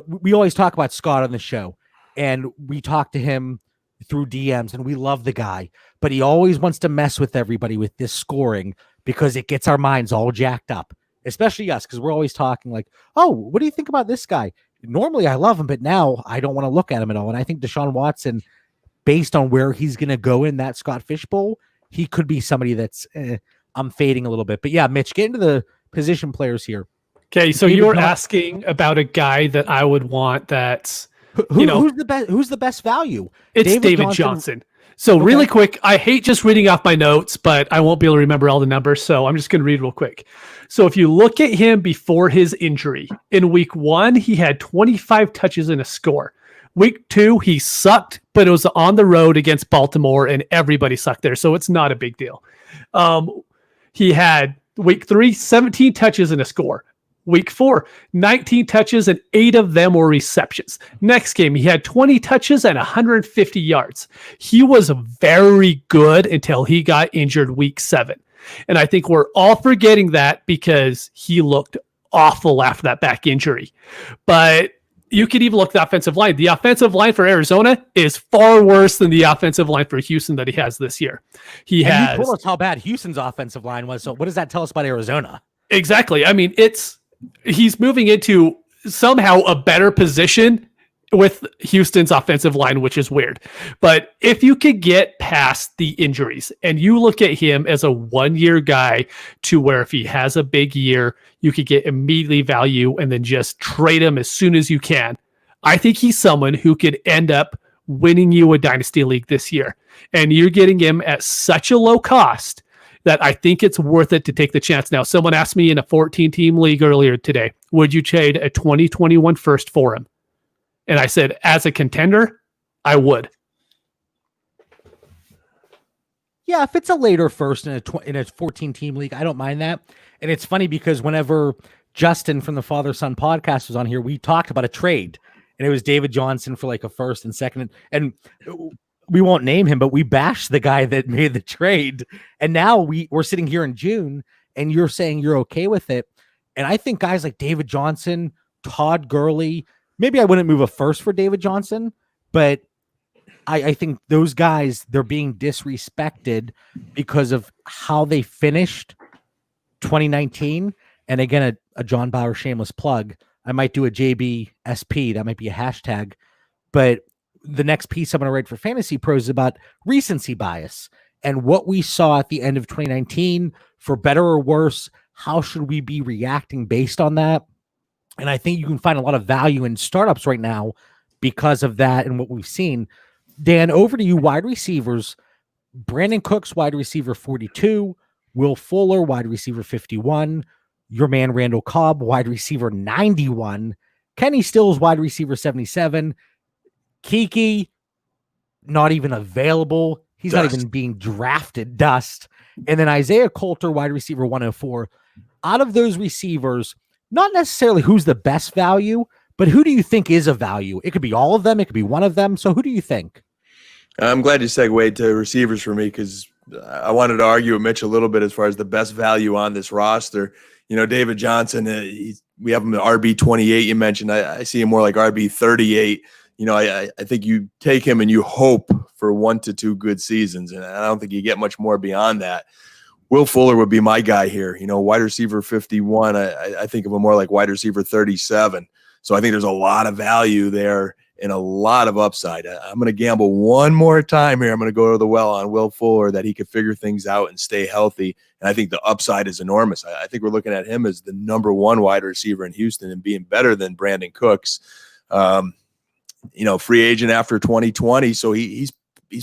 we always talk about Scott on the show, and we talk to him through DMs, and we love the guy, but he always wants to mess with everybody with this scoring because it gets our minds all jacked up, especially us, because we're always talking like, oh, what do you think about this guy? Normally I love him, but now I don't want to look at him at all. And I think Deshaun Watson, based on where he's going to go in that Scott Fish Bowl, he could be somebody that's I'm fading a little bit. But yeah, Mitch, get into the position players here. Okay, so you're asking about a guy that I would want that's who's the best value? It's David Johnson. So really quick, I hate just reading off my notes, but I won't be able to remember all the numbers. So I'm just going to read real quick. So if you look at him before his injury, in week 1, he had 25 touches and a score. Week 2, he sucked, but it was on the road against Baltimore and everybody sucked there. So it's not a big deal. He had week 3, 17 touches and a score. Week 4, 19 touches and 8 of them were receptions. Next game, he had 20 touches and 150 yards. He was very good until he got injured week 7. And I think we're all forgetting that because he looked awful after that back injury. But you could even look at the offensive line. The offensive line for Arizona is far worse than the offensive line for Houston that he has this year. You told us how bad Houston's offensive line was. So what does that tell us about Arizona? Exactly. I mean, he's moving into somehow a better position with Houston's offensive line, which is weird. But if you could get past the injuries and you look at him as a 1-year guy to where if he has a big year, you could get immediately value and then just trade him as soon as you can. I think he's someone who could end up winning you a dynasty league this year. And you're getting him at such a low cost that I think it's worth it to take the chance. Now, someone asked me in a 14-team league earlier today, would you trade a 2021 first for him? And I said, as a contender, I would. Yeah, if it's a later first in a 14-team league, I don't mind that. And it's funny because whenever Justin from the Father Son podcast was on here, we talked about a trade, and it was David Johnson for like a first and second. And we won't name him, but we bashed the guy that made the trade. And now we're sitting here in June, and you're saying you're okay with it. And I think guys like David Johnson, Todd Gurley, maybe I wouldn't move a first for David Johnson, but I think those guys, they're being disrespected because of how they finished 2019. And again, a John Bauer shameless plug. I might do a JBSP. That might be a hashtag. But the next piece I'm going to write for Fantasy Pros is about recency bias and what we saw at the end of 2019, for better or worse. How should we be reacting based on that? And I think you can find a lot of value in startups right now because of that and what we've seen. Dan, over to you. Wide receivers. Brandon Cooks, wide receiver 42. Will Fuller, wide receiver 51. Your man Randall Cobb, wide receiver 91. Kenny Stills, wide receiver 77. Kiki, not even available. He's not even being drafted. Dust. And then Isaiah Coulter, wide receiver 104. Out of those receivers, not necessarily who's the best value, but who do you think is a value? It could be all of them. It could be one of them. So who do you think? I'm glad you segued to receivers for me because I wanted to argue with Mitch a little bit as far as the best value on this roster. David Johnson, we have him at RB 28. You mentioned I see him more like RB 38. I think you take him and you hope for 1 to 2 good seasons, and I don't think you get much more beyond that. Will Fuller would be my guy here. Wide receiver 51. I think of him more like wide receiver 37. So I think there's a lot of value there and a lot of upside. I'm going to gamble one more time here. I'm going to go to the well on Will Fuller that he could figure things out and stay healthy. And I think the upside is enormous. I think we're looking at him as the number 1 wide receiver in Houston and being better than Brandon Cooks. Free agent after 2020. So he's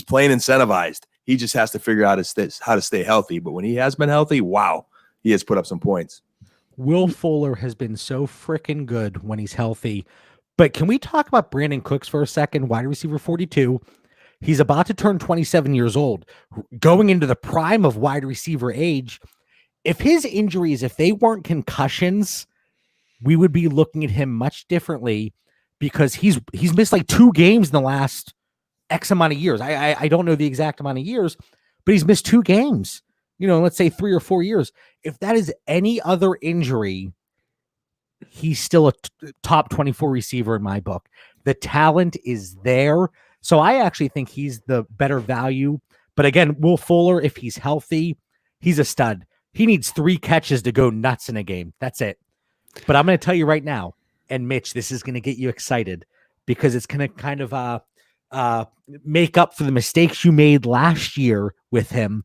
playing incentivized. He just has to figure out how to stay healthy. But when he has been healthy, wow, he has put up some points. Will Fuller has been so freaking good when he's healthy. But can we talk about Brandon Cooks for a second? Wide receiver 42. He's about to turn 27 years old, going into the prime of wide receiver age. If his injuries, if they weren't concussions, we would be looking at him much differently, because he's missed like 2 games in the last X amount of years. I don't know the exact amount of years, but he's missed 2 games, let's say 3 or 4 years. If that is any other injury, he's still a top 24 receiver in my book. The talent is there. So I actually think he's the better value. But again, Will Fuller, if he's healthy, he's a stud. He needs 3 catches to go nuts in a game. That's it. But I'm going to tell you right now, and Mitch, this is going to get you excited, because it's going to kind of make up for the mistakes you made last year with him.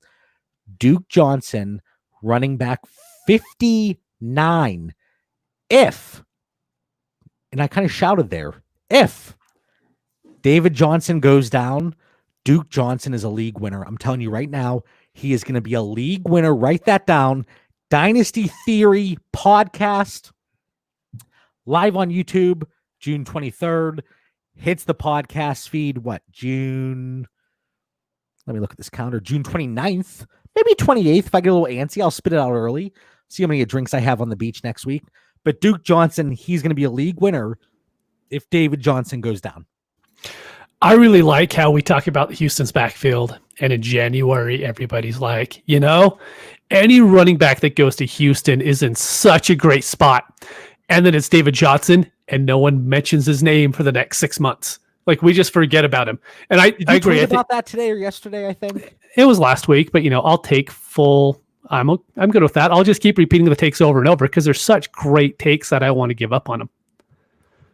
Duke Johnson, running back 59. And I kind of shouted there, if David Johnson goes down, Duke Johnson is a league winner. I'm telling you right now, he is going to be a league winner. Write that down. Dynasty Theory podcast, live on YouTube, June 23rd. Hits the podcast feed, June? Let me look at this calendar. June 29th, maybe 28th. If I get a little antsy, I'll spit it out early. See how many drinks I have on the beach next week. But Duke Johnson, he's going to be a league winner if David Johnson goes down. I really like how we talk about Houston's backfield, and in January, everybody's like, any running back that goes to Houston is in such a great spot. And then it's David Johnson, and no one mentions his name for the next 6 months. Like, we just forget about him. And I agree. Tweet about that today or yesterday, I think? It was last week, but, I'll take full... I'm good with that. I'll just keep repeating the takes over and over, because there's such great takes that I want to give up on them.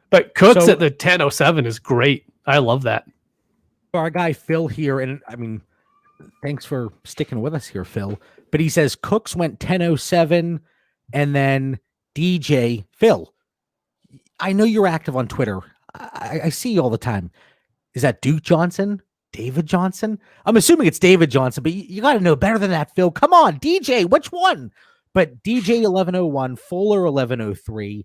But Cooks at the 10:07 is great. I love that. Our guy Phil here, and thanks for sticking with us here, Phil. But he says Cooks went 10:07, and then DJ Phil. I know you're active on Twitter. I see you all the time. Is that Duke Johnson? David Johnson? I'm assuming it's David Johnson, but you got to know better than that, Phil. Come on, DJ, which one? But DJ 1101, Fuller 1103.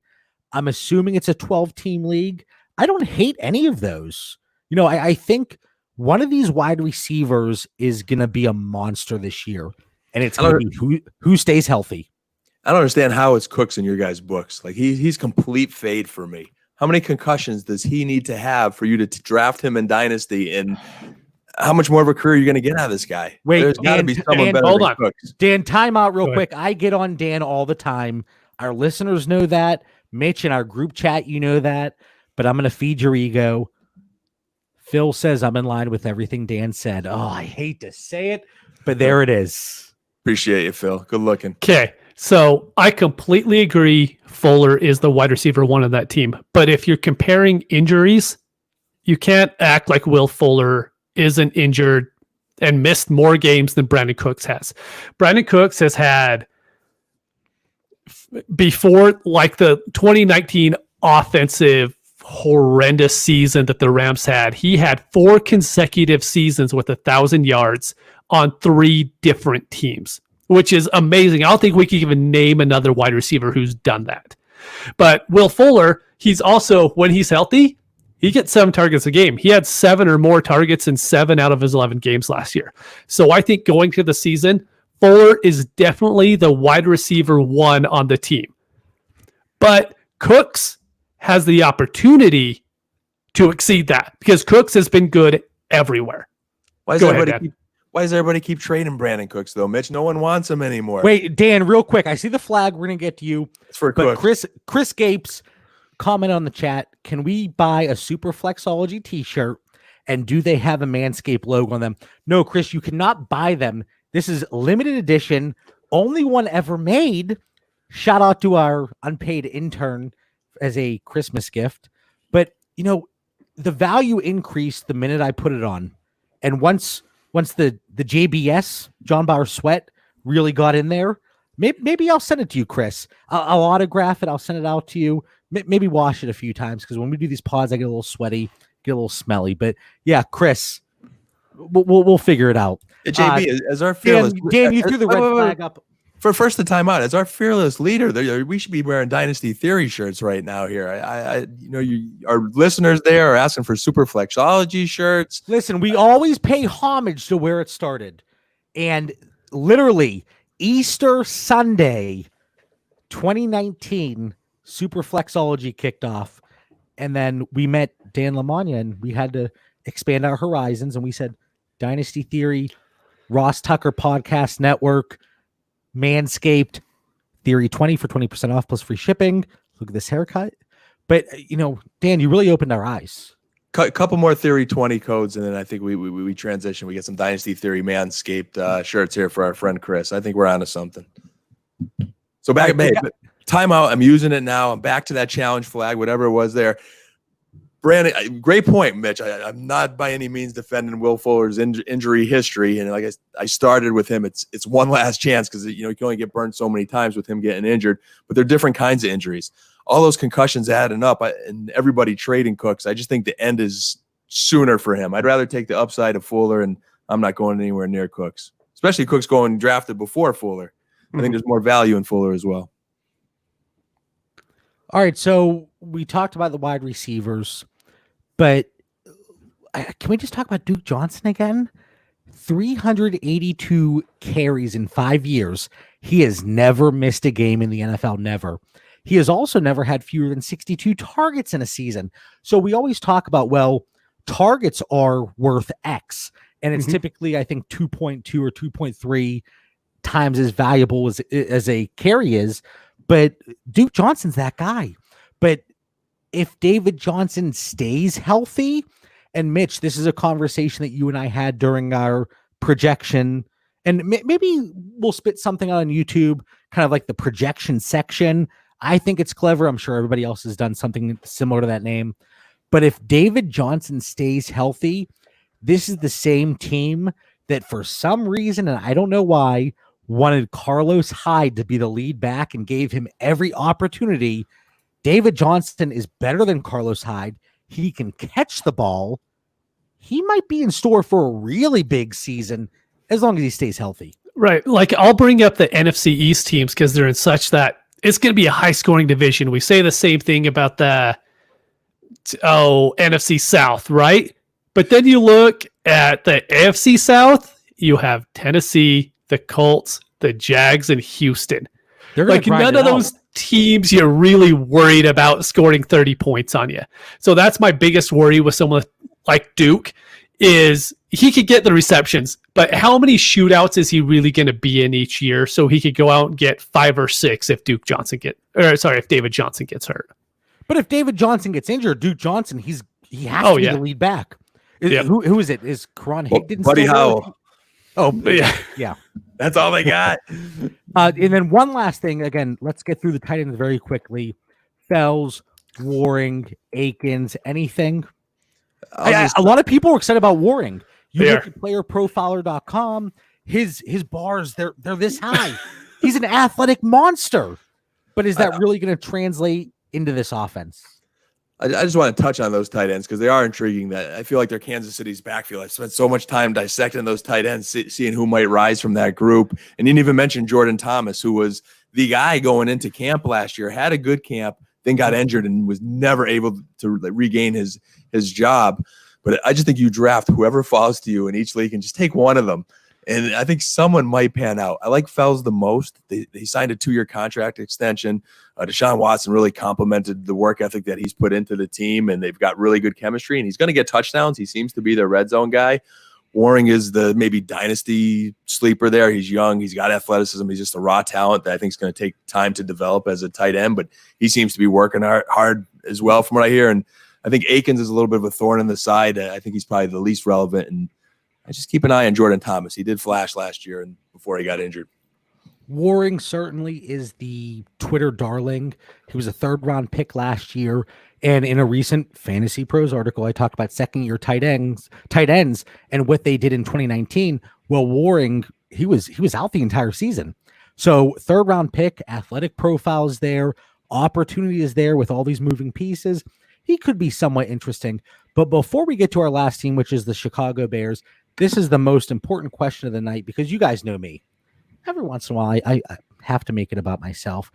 I'm assuming it's a 12-team league. I don't hate any of those. I think one of these wide receivers is going to be a monster this year, and it's going to be who stays healthy. I don't understand how it's Cooks in your guys' books. Like, he's complete fade for me. How many concussions does he need to have for you to draft him in Dynasty? And how much more of a career are you going to get out of this guy? Wait, there's got to be someone better hold than on. Cooks. Dan, time out real quick. I get on Dan all the time. Our listeners know that. Mitch, in our group chat, you know that. But I'm going to feed your ego. Phil says I'm in line with everything Dan said. Oh, I hate to say it, but there it is. Appreciate you, Phil. Good looking. Okay. So I completely agree. Fuller is the wide receiver 1 of that team. But if you're comparing injuries, you can't act like Will Fuller isn't injured and missed more games than Brandon Cooks has. Brandon Cooks has had, before like the 2019 offensive horrendous season that the Rams had, he had 4 consecutive seasons with 1,000 yards on 3 different teams, which is amazing. I don't think we can even name another wide receiver who's done that. But Will Fuller, he's also, when he's healthy, he gets 7 targets a game. He had 7 or more targets in 7 out of his 11 games last year. So I think going to the season, Fuller is definitely the wide receiver 1 on the team. But Cooks has the opportunity to exceed that, because Cooks has been good everywhere. Why does everybody keep trading Brandon Cooks, though, Mitch? No one wants him anymore. Wait, Dan, real quick. I see the flag. We're going to get to you. It's for but Cooks. Chris Gapes, comment on the chat. Can we buy a Super Flexology t-shirt? And do they have a Manscaped logo on them? No, Chris, you cannot buy them. This is limited edition, only one ever made. Shout out to our unpaid intern as a Christmas gift. But, the value increased the minute I put it on. And once the JBS, John Bauer Sweat, really got in there, maybe I'll send it to you, Chris. I'll autograph it. I'll send it out to you. Maybe wash it a few times, because when we do these pods, I get a little sweaty, get a little smelly. But yeah, Chris, we'll figure it out. JB, as our fearless Dan, you threw the red flag up. For first the time out, as our fearless leader, we should be wearing Dynasty Theory shirts right now here. Our listeners there are asking for Super Flexology shirts. Listen, we always pay homage to where it started. And literally, Easter Sunday, 2019, Super Flexology kicked off. And then we met Dan Lamagna, and we had to expand our horizons. And we said, Dynasty Theory, Ross Tucker Podcast Network, Manscaped, Theory 20 for 20% off plus free shipping. Look at this haircut. But, Dan, you really opened our eyes. Couple more Theory 20 codes, and then I think we transition. We get some Dynasty Theory Manscaped shirts here for our friend Chris. I think we're onto something. So back at timeout. I'm using it now. I'm back to that challenge flag, whatever it was there. Brandon, great point, Mitch. I'm not by any means defending Will Fuller's injury history, and like I started with him. It's one last chance, because you can only get burned so many times with him getting injured. But they're different kinds of injuries. All those concussions adding up, and everybody trading Cooks. I just think the end is sooner for him. I'd rather take the upside of Fuller, and I'm not going anywhere near Cooks, especially Cooks going drafted before Fuller. I think there's more value in Fuller as well. All right, so we talked about the wide receivers, but can we just talk about Duke Johnson again? 382 carries in 5 years. He has never missed a game in the NFL, never. He has also never had fewer than 62 targets in a season. So we always talk about, targets are worth X, and it's typically, I think, 2.2 or 2.3 times as valuable as a carry is. But Duke Johnson's that guy. But if David Johnson stays healthy, and Mitch, this is a conversation that you and I had during our projection, and maybe we'll spit something on YouTube, kind of like the projection section. I think it's clever. I'm sure everybody else has done something similar to that name. But if David Johnson stays healthy, this is the same team that for some reason, and I don't know why, wanted Carlos Hyde to be the lead back and gave him every opportunity. David Johnson is better than Carlos Hyde. He can catch the ball. He might be in store for a really big season as long as he stays healthy. Right. Like, I'll bring up the NFC East teams because they're in such that it's going to be a high scoring division. We say the same thing about the NFC South, right? But then you look at the AFC South, you have Tennessee, the Colts, the Jags, and Houston. Like, none of those teams you're really worried about scoring 30 points on you. So that's my biggest worry with someone like Duke, is he could get the receptions, but how many shootouts is he really going to be in each year so he could go out and get 5 or 6 if David Johnson gets hurt? But if David Johnson gets injured, Duke Johnson, he has to be the lead back. Who is it? Is Karan Higdon? Buddy Howell. Oh, yeah. That's all they got. And then one last thing. Again, let's get through the tight ends very quickly. Fells, Waring, Akins, anything? A lot of people were excited about Waring. You look at playerprofiler.com, his bars, they're this high. He's an athletic monster. But is that really going to translate into this offense? I just want to touch on those tight ends because they are intriguing. That I feel like they're Kansas City's backfield. I've spent so much time dissecting those tight ends, seeing who might rise from that group. And you didn't even mention Jordan Thomas, who was the guy going into camp last year, had a good camp, then got injured and was never able to regain his job. But I just think you draft whoever falls to you in each league and just take one of them. And I think someone might pan out. I like Fells the most. They signed a 2-year contract extension. Deshaun Watson really complimented the work ethic that he's put into the team, and they've got really good chemistry, and he's going to get touchdowns. He seems to be their red zone guy. Waring is the maybe dynasty sleeper there. He's young. He's got athleticism. He's just a raw talent that I think is going to take time to develop as a tight end, but he seems to be working hard as well, from what I hear. And I think Akins is a little bit of a thorn in the side. I think he's probably the least relevant. And I just keep an eye on Jordan Thomas. He did flash last year and before he got injured. Waring certainly is the Twitter darling. He was a 3rd-round pick last year. And in a recent Fantasy Pros article, I talked about second-year tight ends and what they did in 2019. Well, Waring, he was out the entire season. So 3rd-round pick, athletic profile is there, opportunity is there with all these moving pieces. He could be somewhat interesting. But before we get to our last team, which is the Chicago Bears, this is the most important question of the night because you guys know me. Every once in a while, I have to make it about myself.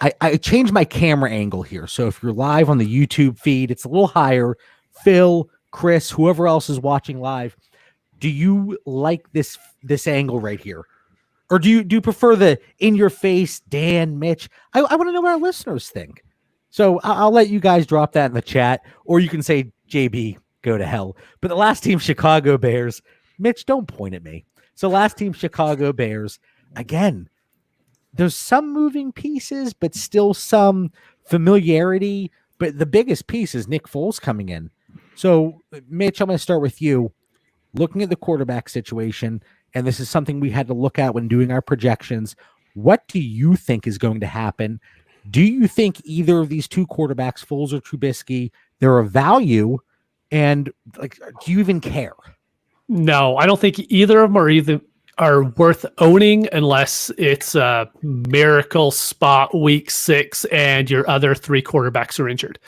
I change my camera angle here. So if you're live on the YouTube feed, it's a little higher. Phil, Chris, whoever else is watching live, do you like this angle right here? Or do you prefer the in-your-face Dan, Mitch? I want to know what our listeners think. So I'll let you guys drop that in the chat, or you can say, JB, go to hell. But the last team, Chicago Bears, Mitch, don't point at me. So last team, Chicago Bears, again, there's some moving pieces, but still some familiarity. But the biggest piece is Nick Foles coming in. So, Mitch, I'm going to start with you. Looking at the quarterback situation, and this is something we had to look at when doing our projections, what do you think is going to happen? Do you think either of these two quarterbacks, Foles or Trubisky, they're of value? And do you even care? No, I don't think either of them are worth owning unless it's a miracle spot week 6 and your other 3 quarterbacks are injured.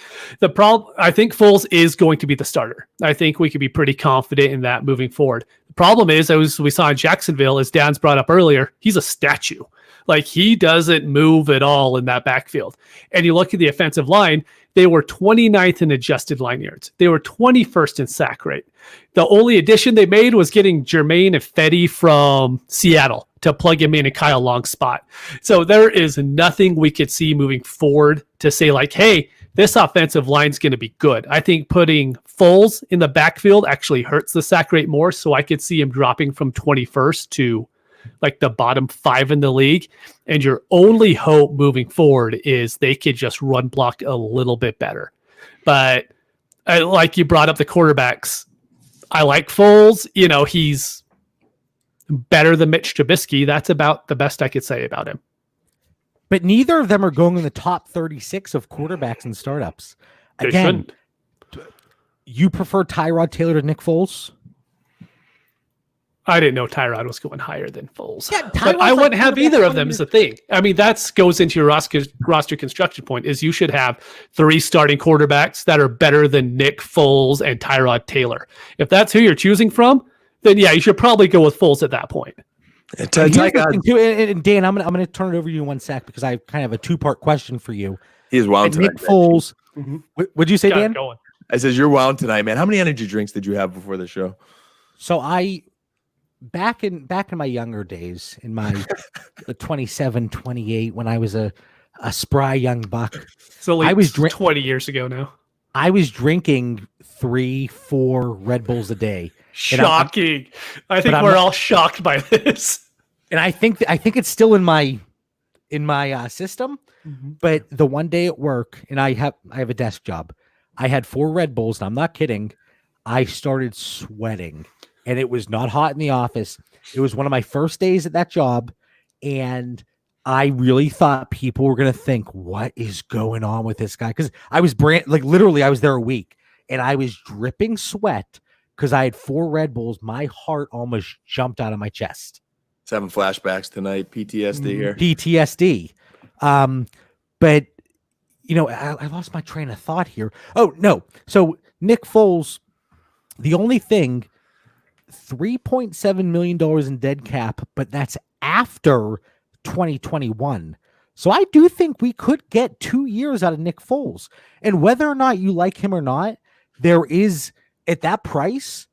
The problem, I think Foles is going to be the starter. I think we could be pretty confident in that moving forward. The problem is, as we saw in Jacksonville, as Dan's brought up earlier, he's a statue. Like, he doesn't move at all in that backfield. And you look at the offensive line, they were 29th in adjusted line yards. They were 21st in sack rate. The only addition they made was getting Jermaine Ifedi from Seattle to plug him in Kyle Long's spot. So there is nothing we could see moving forward to say like, hey, this offensive line's going to be good. I think putting Foles in the backfield actually hurts the sack rate more. So I could see him dropping from 21st to like the bottom 5 in the league. And your only hope moving forward is they could just run block a little bit better. But like you brought up the quarterbacks, I like Foles. You know, he's better than Mitch Trubisky. That's about the best I could say about him. But neither of them are going in the top 36 of quarterbacks and startups. Again, you prefer Tyrod Taylor to Nick Foles? I didn't know Tyrod was going higher than Foles. Yeah, but I wouldn't have either of them is the thing. I mean, that goes into your roster construction point is you should have 3 starting quarterbacks that are better than Nick Foles and Tyrod Taylor. If that's who you're choosing from, then yeah, you should probably go with Foles at that point. And Dan, I'm gonna turn it over to you in 1 sec because I kind of have a 2-part question for you. He is wound tonight. Nick Foles. What'd you say, Dan? I says you're wound tonight, man. How many energy drinks did you have before the show? So back in my younger days, in my 27, 28, when I was a spry young buck. So I was 20 years ago now. I was drinking 3-4 Red Bulls a day. Shocking. I think we're all shocked by this. And I think it's still in my system. Mm-hmm. But the one day at work, and I have a desk job, I had 4 Red Bulls, and I'm not kidding. I started sweating. And it was not hot in the office. It was one of my first days at that job. And I really thought people were going to think, what is going on with this guy? Because I was literally, I was there a week. And I was dripping sweat because I had 4 Red Bulls. My heart almost jumped out of my chest. It's having flashbacks tonight. PTSD here. PTSD. But, you know, I lost my train of thought here. Oh, no. So Nick Foles, the only thing... $3.7 million in dead cap, but that's after 2021. So I do think we could get 2 years out of Nick Foles. And whether or not you like him or not, there is, at that price,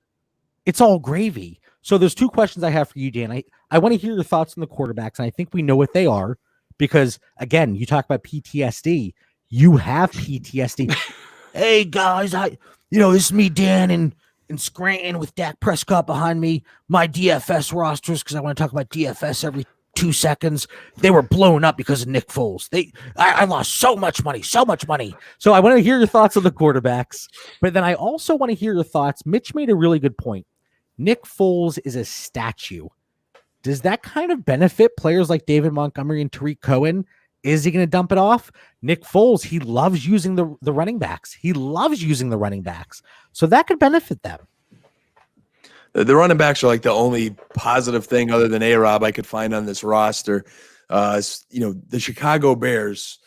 it's all gravy. So there's 2 questions I have for you, Dan. I want to hear your thoughts on the quarterbacks, and I think we know what they are because, again, you talk about PTSD. You have PTSD. Hey, guys, this is me, Dan, and Scranton with Dak Prescott behind me, my DFS rosters, because I want to talk about DFS every 2 seconds. They were blown up because of Nick Foles. I lost so much money. So I want to hear your thoughts on the quarterbacks, but then I also want to hear your thoughts. Mitch made a really good point. Nick Foles is a statue. Does that kind of benefit players like David Montgomery and Tariq Cohen? Is he going to dump it off? Nick Foles, he loves using the running backs. So that could benefit them. The running backs are like the only positive thing other than A-Rob I could find on this roster. The Chicago Bears,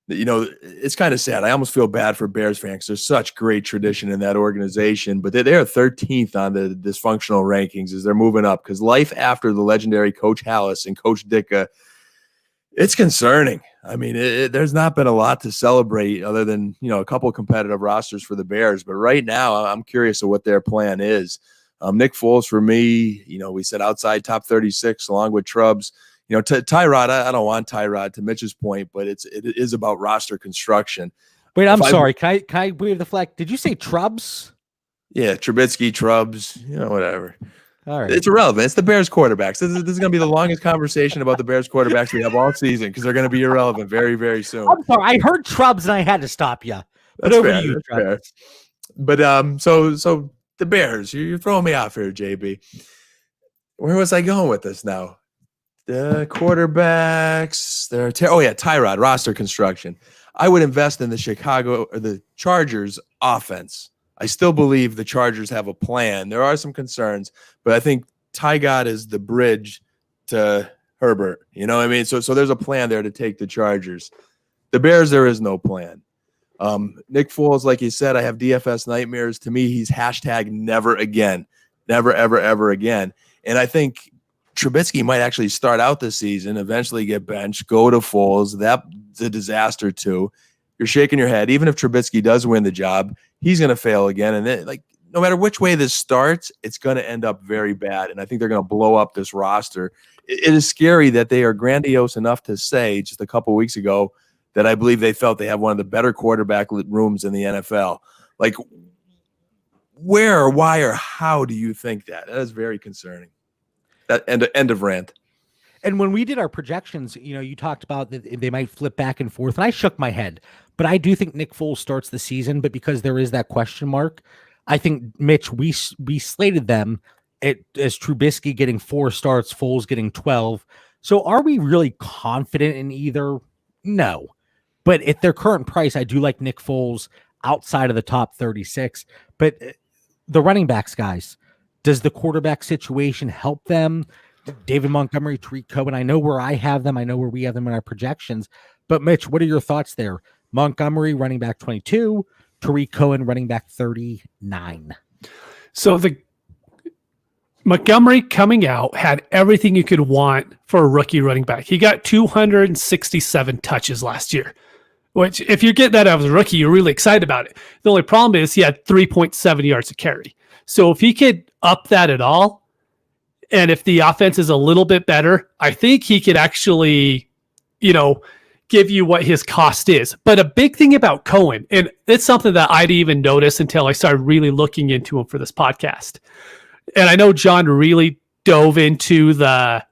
it's kind of sad. I almost feel bad for Bears fans because there's such great tradition in that organization, but they're 13th on the dysfunctional rankings as they're moving up because life after the legendary Coach Hallis and Coach Ditka, it's concerning. I mean, there's not been a lot to celebrate other than, a couple of competitive rosters for the Bears. But right now, I'm curious of what their plan is. Nick Foles, for me, we said outside top 36 along with Trubbs. Tyrod, I don't want Tyrod, to Mitch's point, but it is about roster construction. Wait, I'm sorry. Can I wave the flag? Did you say Trubbs? Yeah, Trubisky, Trubbs, whatever. All right. It's irrelevant. It's the Bears quarterbacks. This is going to be the longest conversation about the Bears quarterbacks we have all season because they're going to be irrelevant very, very soon. I'm sorry. I heard Trubbs and I had to stop you. But That's over fair, to you, Trubbs. But so the Bears, you're throwing me off here, JB. Where was I going with this now? The quarterbacks, Tyrod, roster construction. I would invest in the Chargers offense. I still believe the Chargers have a plan. There are some concerns, but I think Tyrod is the bridge to Herbert. You know what I mean? So there's a plan there to take the Chargers. The Bears, there is no plan. Nick Foles, like you said, I have DFS nightmares. To me, he's hashtag never again. Never, ever, ever again. And I think Trubisky might actually start out this season, eventually get benched, go to Foles. That's a disaster too. You're shaking your head. Even if Trubisky does win the job, he's going to fail again. And then, no matter which way this starts, it's going to end up very bad. And I think they're going to blow up this roster. It is scary that they are grandiose enough to say just a couple of weeks ago that I believe they felt they have one of the better quarterback rooms in the NFL. Where or why or how do you think that? That is very concerning. That end of rant. And when we did our projections, you talked about that they might flip back and forth, and I shook my head. But I do think Nick Foles starts the season, but because there is that question mark, I think, Mitch, we slated them as Trubisky getting 4 starts, Foles getting 12. So are we really confident in either? No. But at their current price, I do like Nick Foles outside of the top 36. But the running backs, guys, does the quarterback situation help them? David Montgomery, Tariq Cohen, I know where I have them. I know where we have them in our projections. But, Mitch, what are your thoughts there? Montgomery, running back 22. Tariq Cohen, running back 39. So the Montgomery coming out had everything you could want for a rookie running back. He got 267 touches last year, which if you get that as a rookie, you're really excited about it. The only problem is he had 3.7 yards to carry. So if he could up that at all, and if the offense is a little bit better, I think he could actually, give you what his cost is. But a big thing about Cohen, and it's something that I didn't even notice until I started really looking into him for this podcast. And I know John really dove into the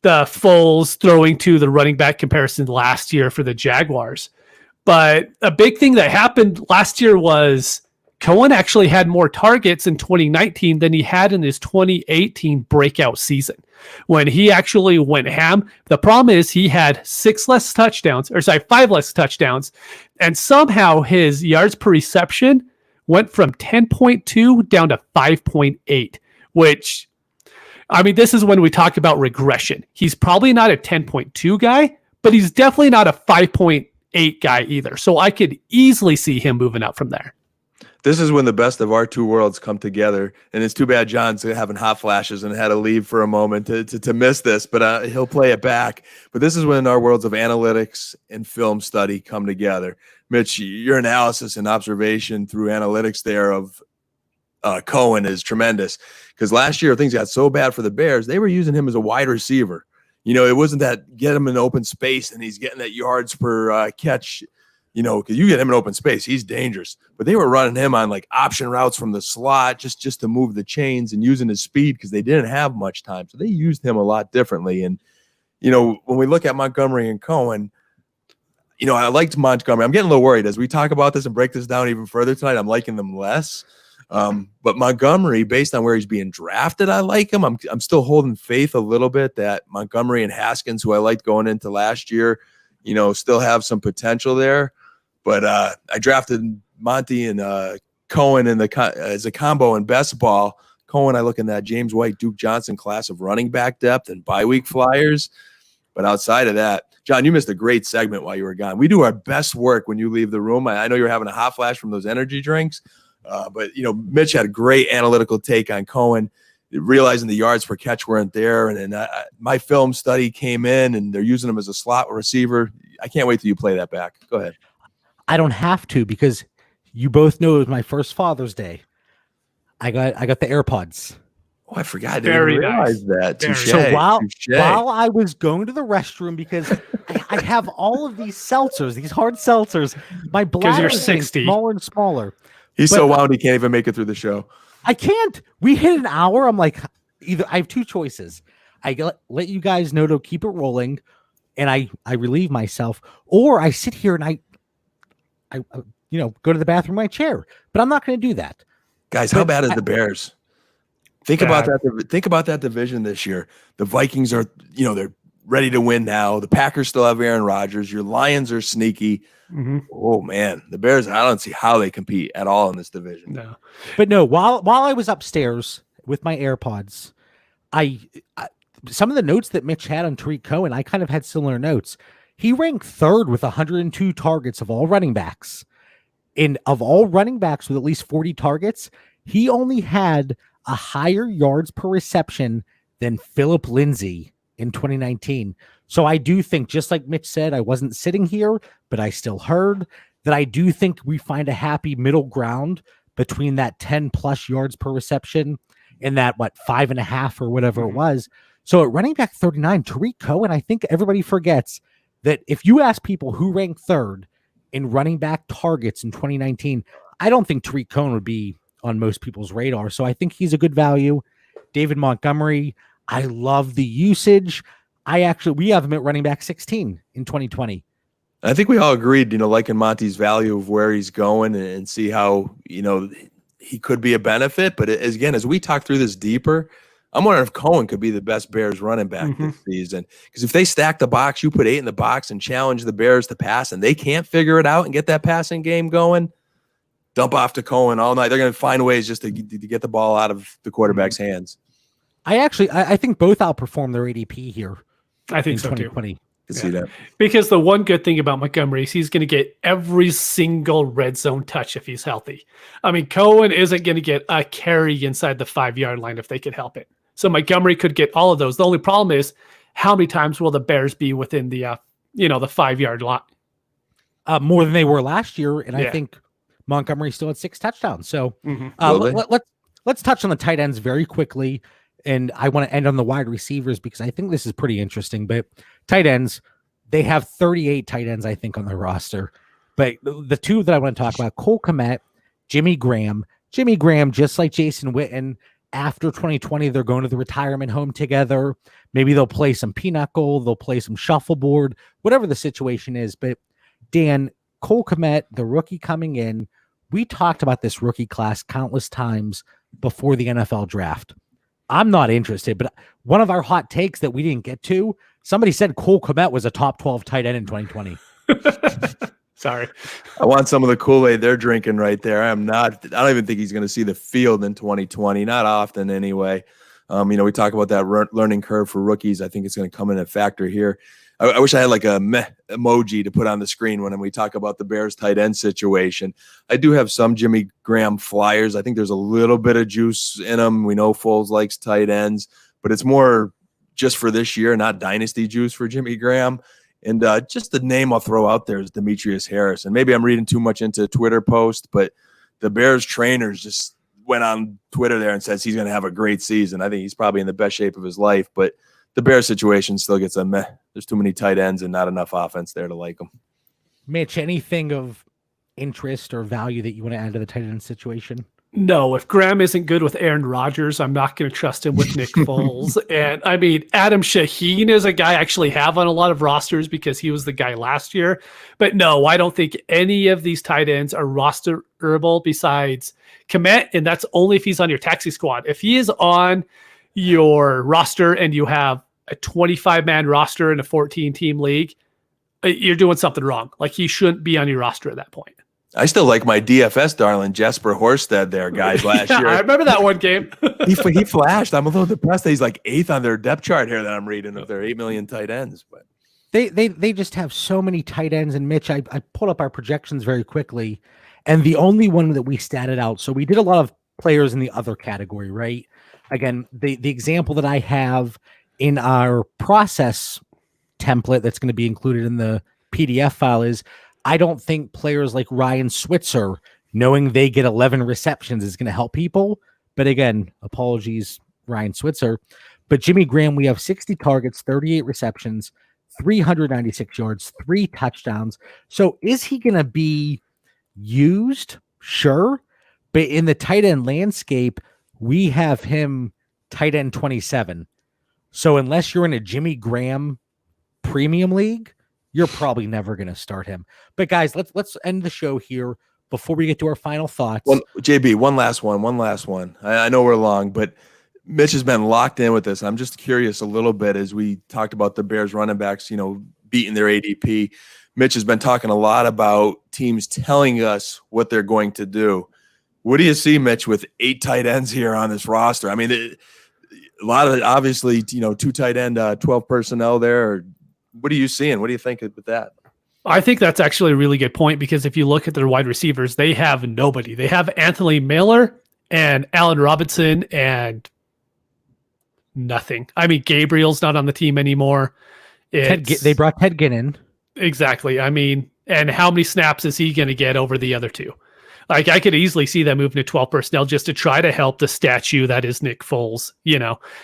Foles throwing to the running back comparison last year for the Jaguars. But a big thing that happened last year was Cohen actually had more targets in 2019 than he had in his 2018 breakout season when he actually went ham. The problem is he had 5 less touchdowns, and somehow his yards per reception went from 10.2 down to 5.8, which, this is when we talk about regression. He's probably not a 10.2 guy, but he's definitely not a 5.8 guy either. So I could easily see him moving up from there. This is when the best of our two worlds come together, and it's too bad John's having hot flashes and had to leave for a moment to miss this, but he'll play it back. But this is when our worlds of analytics and film study come together. Mitch, your analysis and observation through analytics there of Cohen is tremendous, because last year things got so bad for the Bears, they were using him as a wide receiver. It wasn't that get him in open space and he's getting that yards per catch. Because you get him in open space, he's dangerous. But they were running him on option routes from the slot just to move the chains and using his speed because they didn't have much time. So they used him a lot differently. And when we look at Montgomery and Cohen, I liked Montgomery. I'm getting a little worried as we talk about this and break this down even further tonight. I'm liking them less. But Montgomery, based on where he's being drafted, I like him. I'm still holding faith a little bit that Montgomery and Haskins, who I liked going into last year, still have some potential there. But I drafted Monty and Cohen as a combo in best ball. Cohen, I look in that James White, Duke Johnson class of running back depth and bye week flyers. But outside of that, John, you missed a great segment while you were gone. We do our best work when you leave the room. I know you're having a hot flash from those energy drinks. But Mitch had a great analytical take on Cohen, realizing the yards per catch weren't there. And then my film study came in, and they're using him as a slot receiver. I can't wait till you play that back. Go ahead. I don't have to, because you both know it was my first Father's Day. I got the AirPods. Oh, I forgot. I didn't realize that. So while I was going to the restroom, because I have all of these seltzers, these hard seltzers, my bladder is getting smaller and smaller. He's so wound he can't even make it through the show. I can't. We hit an hour. I'm like, either I have two choices. I let you guys know to keep it rolling, and I relieve myself, or I sit here and I go to the bathroom in my chair. But I'm not going to do that. Guys, how bad is the Bears? Think about that. Think about that division this year. The Vikings are, they're ready to win now. The Packers still have Aaron Rodgers. Your Lions are sneaky. Mm-hmm. Oh man, the Bears, I don't see how they compete at all in this division. No. But no, while I was upstairs with my AirPods, I some of the notes that Mitch had on Tariq Cohen, I kind of had similar notes. He ranked third with 102 targets of all running backs. Of all running backs with at least 40 targets, he only had a higher yards per reception than Phillip Lindsay in 2019. So I do think, just like Mitch said, I wasn't sitting here, but I still heard that I do think we find a happy middle ground between that 10 plus yards per reception and that 5.5 or whatever it was. So at running back 39, Tariq Cohen, I think everybody forgets that if you ask people who ranked third in running back targets in 2019, I don't think Tariq Cohen would be on most people's radar. So I think he's a good value. David Montgomery, I love the usage. We have him at running back 16 in 2020. I think we all agreed, liking Monty's value of where he's going and see how, he could be a benefit. But as we talk through this deeper, I'm wondering if Cohen could be the best Bears running back this season. Because if they stack the box, you put 8 in the box and challenge the Bears to pass, and they can't figure it out and get that passing game going, dump off to Cohen all night. They're going to find ways just to get the ball out of the quarterback's hands. I think both outperform their ADP here. I think so too. See that. Because the one good thing about Montgomery is he's going to get every single red zone touch if he's healthy. I mean, Cohen isn't going to get a carry inside the 5-yard line if they could help it. So Montgomery could get all of those. The only problem is how many times will the Bears be within the 5-yard line? More than they were last year, and I think Montgomery still had 6 touchdowns. So let's touch on the tight ends very quickly. And I want to end on the wide receivers because I think this is pretty interesting. But tight ends, they have 38 tight ends, I think, on their roster. But the two that I want to talk about, Cole Kmet, Jimmy Graham. Jimmy Graham, just like Jason Witten, after 2020, they're going to the retirement home together. Maybe they'll play some pinochle, they'll play some shuffleboard, whatever the situation is. But Dan, Cole Kmet, the rookie coming in, we talked about this rookie class countless times before the NFL draft. I'm not interested, but one of our hot takes that we didn't get to, somebody said Cole Kmet was a top 12 tight end in 2020. Sorry. I want some of the Kool-Aid they're drinking right there. I don't even think he's going to see the field in 2020. Not often anyway. We talk about that learning curve for rookies. I think it's going to come in a factor here. I wish I had like a meh emoji to put on the screen when we talk about the Bears tight end situation. I do have some Jimmy Graham flyers. I think there's a little bit of juice in them. We know Foles likes tight ends, but it's more just for this year, not dynasty juice for Jimmy Graham. And just the name I'll throw out there is Demetrius Harris. And maybe I'm reading too much into a Twitter post, but the Bears trainers just went on Twitter there and says he's going to have a great season. I think he's probably in the best shape of his life, but the Bears situation still gets a meh. There's too many tight ends and not enough offense there to like them. Mitch, anything of interest or value that you want to add to the tight end situation? No, if Graham isn't good with Aaron Rodgers, I'm not going to trust him with Nick Foles. And I mean, Adam Shaheen is a guy I actually have on a lot of rosters because he was the guy last year. But no, I don't think any of these tight ends are rosterable besides Kmet, and that's only if he's on your taxi squad. If he is on your roster and you have a 25-man roster in a 14-team league, you're doing something wrong. Like, he shouldn't be on your roster at that point. I still like my DFS darling Jesper Horsted there, guys, last year. I remember that one game. he flashed. I'm a little depressed that he's like 8th on their depth chart here that I'm reading of their 8 million tight ends. But They just have so many tight ends. And Mitch, I pulled up our projections very quickly, and the only one that we statted out. So we did a lot of players in the other category, right? Again, the example that I have in our process template that's going to be included in the PDF file is, I don't think players like Ryan Switzer, knowing they get 11 receptions, is going to help people. But again, apologies, Ryan Switzer. But Jimmy Graham, we have 60 targets, 38 receptions, 396 yards, 3 touchdowns. So is he going to be used? Sure. But in the tight end landscape, we have him tight end 27. So unless you're in a Jimmy Graham premium league, you're probably never going to start him. But guys, let's end the show here before we get to our final thoughts. Well, JB, one last one. I know we're long, but Mitch has been locked in with this. I'm just curious a little bit as we talked about the Bears running backs, beating their ADP. Mitch has been talking a lot about teams telling us what they're going to do. What do you see, Mitch, with 8 tight ends here on this roster? I mean, a lot of, obviously, 2 tight end, 12 personnel there. What are you seeing? What do you think with that? I think that's actually a really good point, because if you look at their wide receivers, they have nobody. They have Anthony Miller and Allen Robinson and nothing. I mean, Gabriel's not on the team anymore. They brought Ted Ginn in. Exactly. I mean, and how many snaps is he going to get over the other 2? Like, I could easily see them moving to 12 personnel just to try to help the statue that is Nick Foles,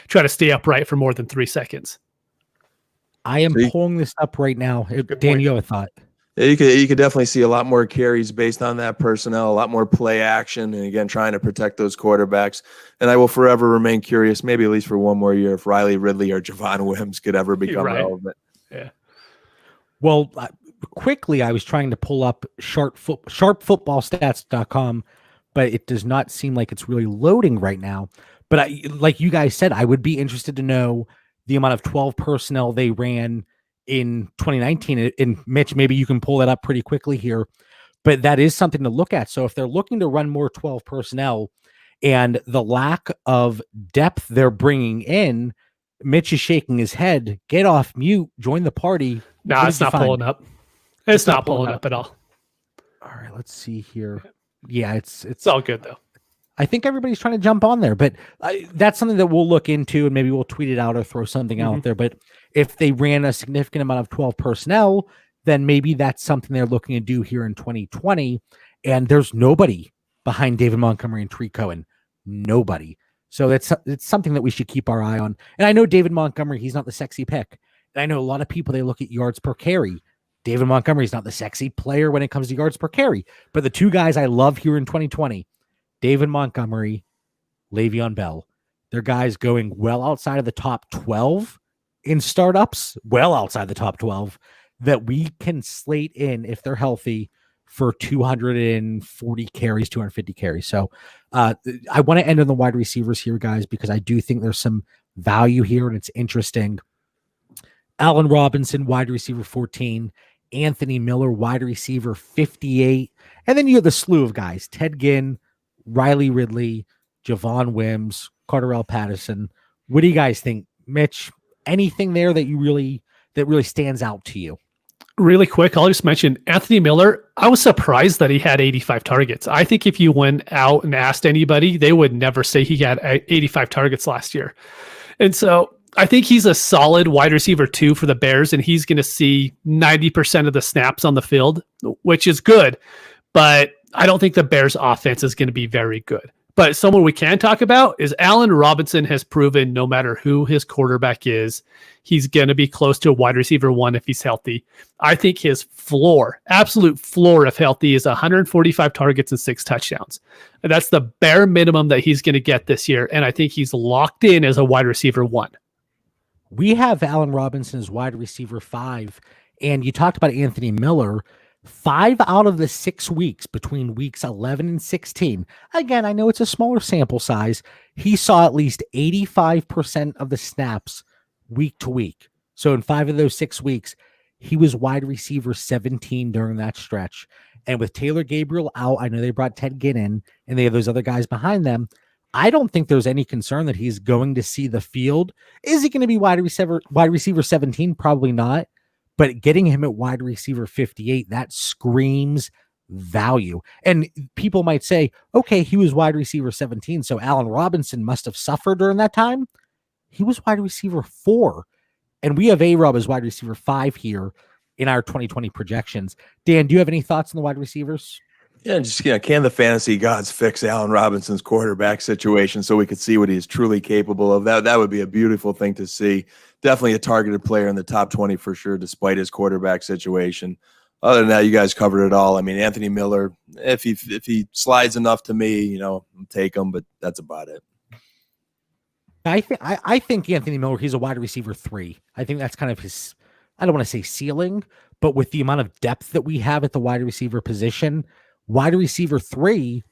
try to stay upright for more than 3 seconds. I am pulling this up right now. Dan, you have a thought? Yeah, you could definitely see a lot more carries based on that personnel, a lot more play action, and again, trying to protect those quarterbacks. And I will forever remain curious, maybe at least for one more year, if Riley Ridley or Javon Wims could ever become relevant. Yeah. Well, quickly, I was trying to pull up sharpfootballstats.com, but it does not seem like it's really loading right now. But like you guys said, I would be interested to know the amount of 12 personnel they ran in 2019. And Mitch, maybe you can pull that up pretty quickly here, but that is something to look at. So if they're looking to run more 12 personnel and the lack of depth they're bringing in, Mitch is shaking his head. Get off mute, join the party. No, it's not pulling up. It's not pulling up at all. All right, let's see here. Yeah, it's all good though. I think everybody's trying to jump on there, but that's something that we'll look into, and maybe we'll tweet it out or throw something out there. But if they ran a significant amount of 12 personnel, then maybe that's something they're looking to do here in 2020. And there's nobody behind David Montgomery and Tree Cohen. Nobody. So it's something that we should keep our eye on. And I know David Montgomery, he's not the sexy pick. And I know a lot of people, they look at yards per carry. David Montgomery's not the sexy player when it comes to yards per carry. But the 2 guys I love here in 2020, David Montgomery, Le'Veon Bell. They're guys going well outside of the top 12 in startups, well outside the top 12, that we can slate in, if they're healthy, for 240 carries, 250 carries. So I want to end on the wide receivers here, guys, because I do think there's some value here and it's interesting. Allen Robinson, wide receiver 14. Anthony Miller, wide receiver 58. And then you have the slew of guys, Ted Ginn, Riley Ridley, Javon Wims, Carterell Patterson. What do you guys think? Mitch, anything there that really stands out to you? Really quick, I'll just mention Anthony Miller. I was surprised that he had 85 targets. I think if you went out and asked anybody, they would never say he had 85 targets last year. And so I think he's a solid wide receiver 2 for the Bears, and he's going to see 90% of the snaps on the field, which is good. But I don't think the Bears offense is going to be very good. But someone we can talk about is Allen Robinson has proven no matter who his quarterback is, he's going to be close to a wide receiver 1 if he's healthy. I think his floor, absolute floor if healthy, is 145 targets and 6 touchdowns. And that's the bare minimum that he's going to get this year. And I think he's locked in as a wide receiver 1. We have Allen Robinson as wide receiver 5. And you talked about Anthony Miller. 5 out of the 6 weeks between weeks 11 and 16. Again, I know it's a smaller sample size. He saw at least 85% of the snaps week to week. So in 5 of those 6 weeks, he was wide receiver 17 during that stretch. And with Taylor Gabriel out, I know they brought Ted Ginn in and they have those other guys behind them. I don't think there's any concern that he's going to see the field. Is he going to be wide receiver 17? Probably not. But getting him at wide receiver 58, that screams value. And people might say, okay, he was wide receiver 17, so Allen Robinson must have suffered during that time. He was wide receiver 4. And we have A-Rob as wide receiver 5 here in our 2020 projections. Dan, do you have any thoughts on the wide receivers? Yeah, just can the fantasy gods fix Allen Robinson's quarterback situation so we could see what he's truly capable of? That would be a beautiful thing to see. Definitely a targeted player in the top 20 for sure, despite his quarterback situation. Other than that, you guys covered it all. I mean, Anthony Miller, if he slides enough to me, I'll take him, but that's about it. I think Anthony Miller, he's a wide receiver 3. I think that's kind of his, I don't want to say ceiling, but with the amount of depth that we have at the wide receiver position, wide receiver 3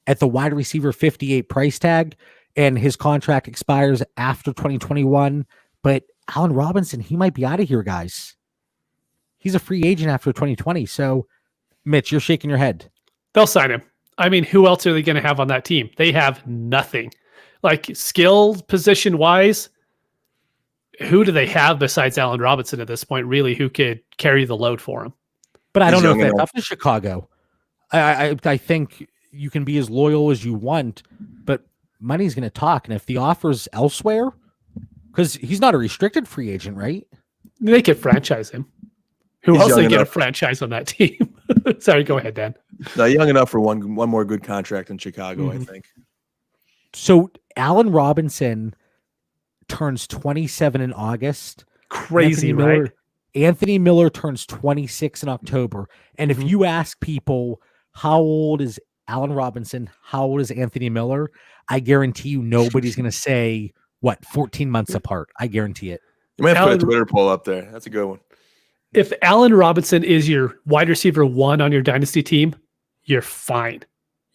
at the wide receiver 58 price tag, and his contract expires after 2021. But Allen Robinson, he might be out of here, guys. He's a free agent after 2020. So, Mitch, you're shaking your head. They'll sign him. I mean, who else are they going to have on that team? They have nothing. Like, skill position wise, who do they have besides Allen Robinson at this point, really, who could carry the load for him? But I don't know if that's up to Chicago. I think you can be as loyal as you want, but money's going to talk. And if the offer's elsewhere, because he's not a restricted free agent, right? They could franchise him. Who else they get a franchise on that team? Sorry, go ahead, Dan. No, young enough for one more good contract in Chicago, I think. So Allen Robinson turns 27 in August. Crazy, right? Anthony Miller turns 26 in October. And if you ask people, how old is Allen Robinson? How old is Anthony Miller? I guarantee you nobody's going to say, 14 months apart. I guarantee it. You might have to put a Twitter poll up there. That's a good one. If Allen Robinson is your wide receiver 1 on your dynasty team, you're fine.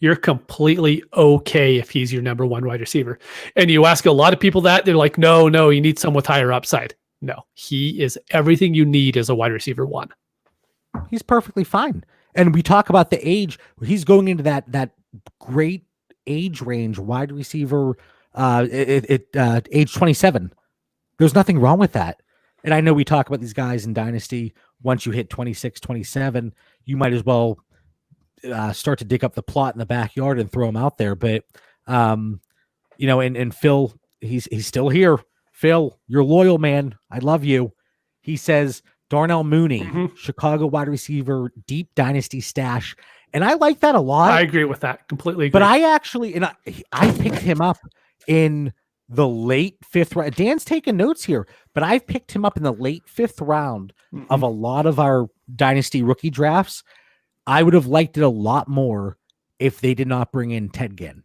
You're completely okay if he's your number 1 wide receiver. And you ask a lot of people that, they're like, no, you need someone with higher upside. No, he is everything you need as a wide receiver 1. He's perfectly fine. And we talk about the age. He's going into that great age range, wide receiver, age 27. There's nothing wrong with that. And I know we talk about these guys in Dynasty. Once you hit 26, 27, you might as well start to dig up the plot in the backyard and throw him out there. But, and Phil, he's still here. Phil, you're loyal, man. I love you. He says, Darnell Mooney, Chicago wide receiver, deep Dynasty stash. And I like that a lot. I agree with that. Completely agree. But I actually, I picked him up in the late 5th round. Dan's taking notes here, but I've picked him up in the late 5th round of a lot of our Dynasty rookie drafts. I would have liked it a lot more if they did not bring in Ted Ginn,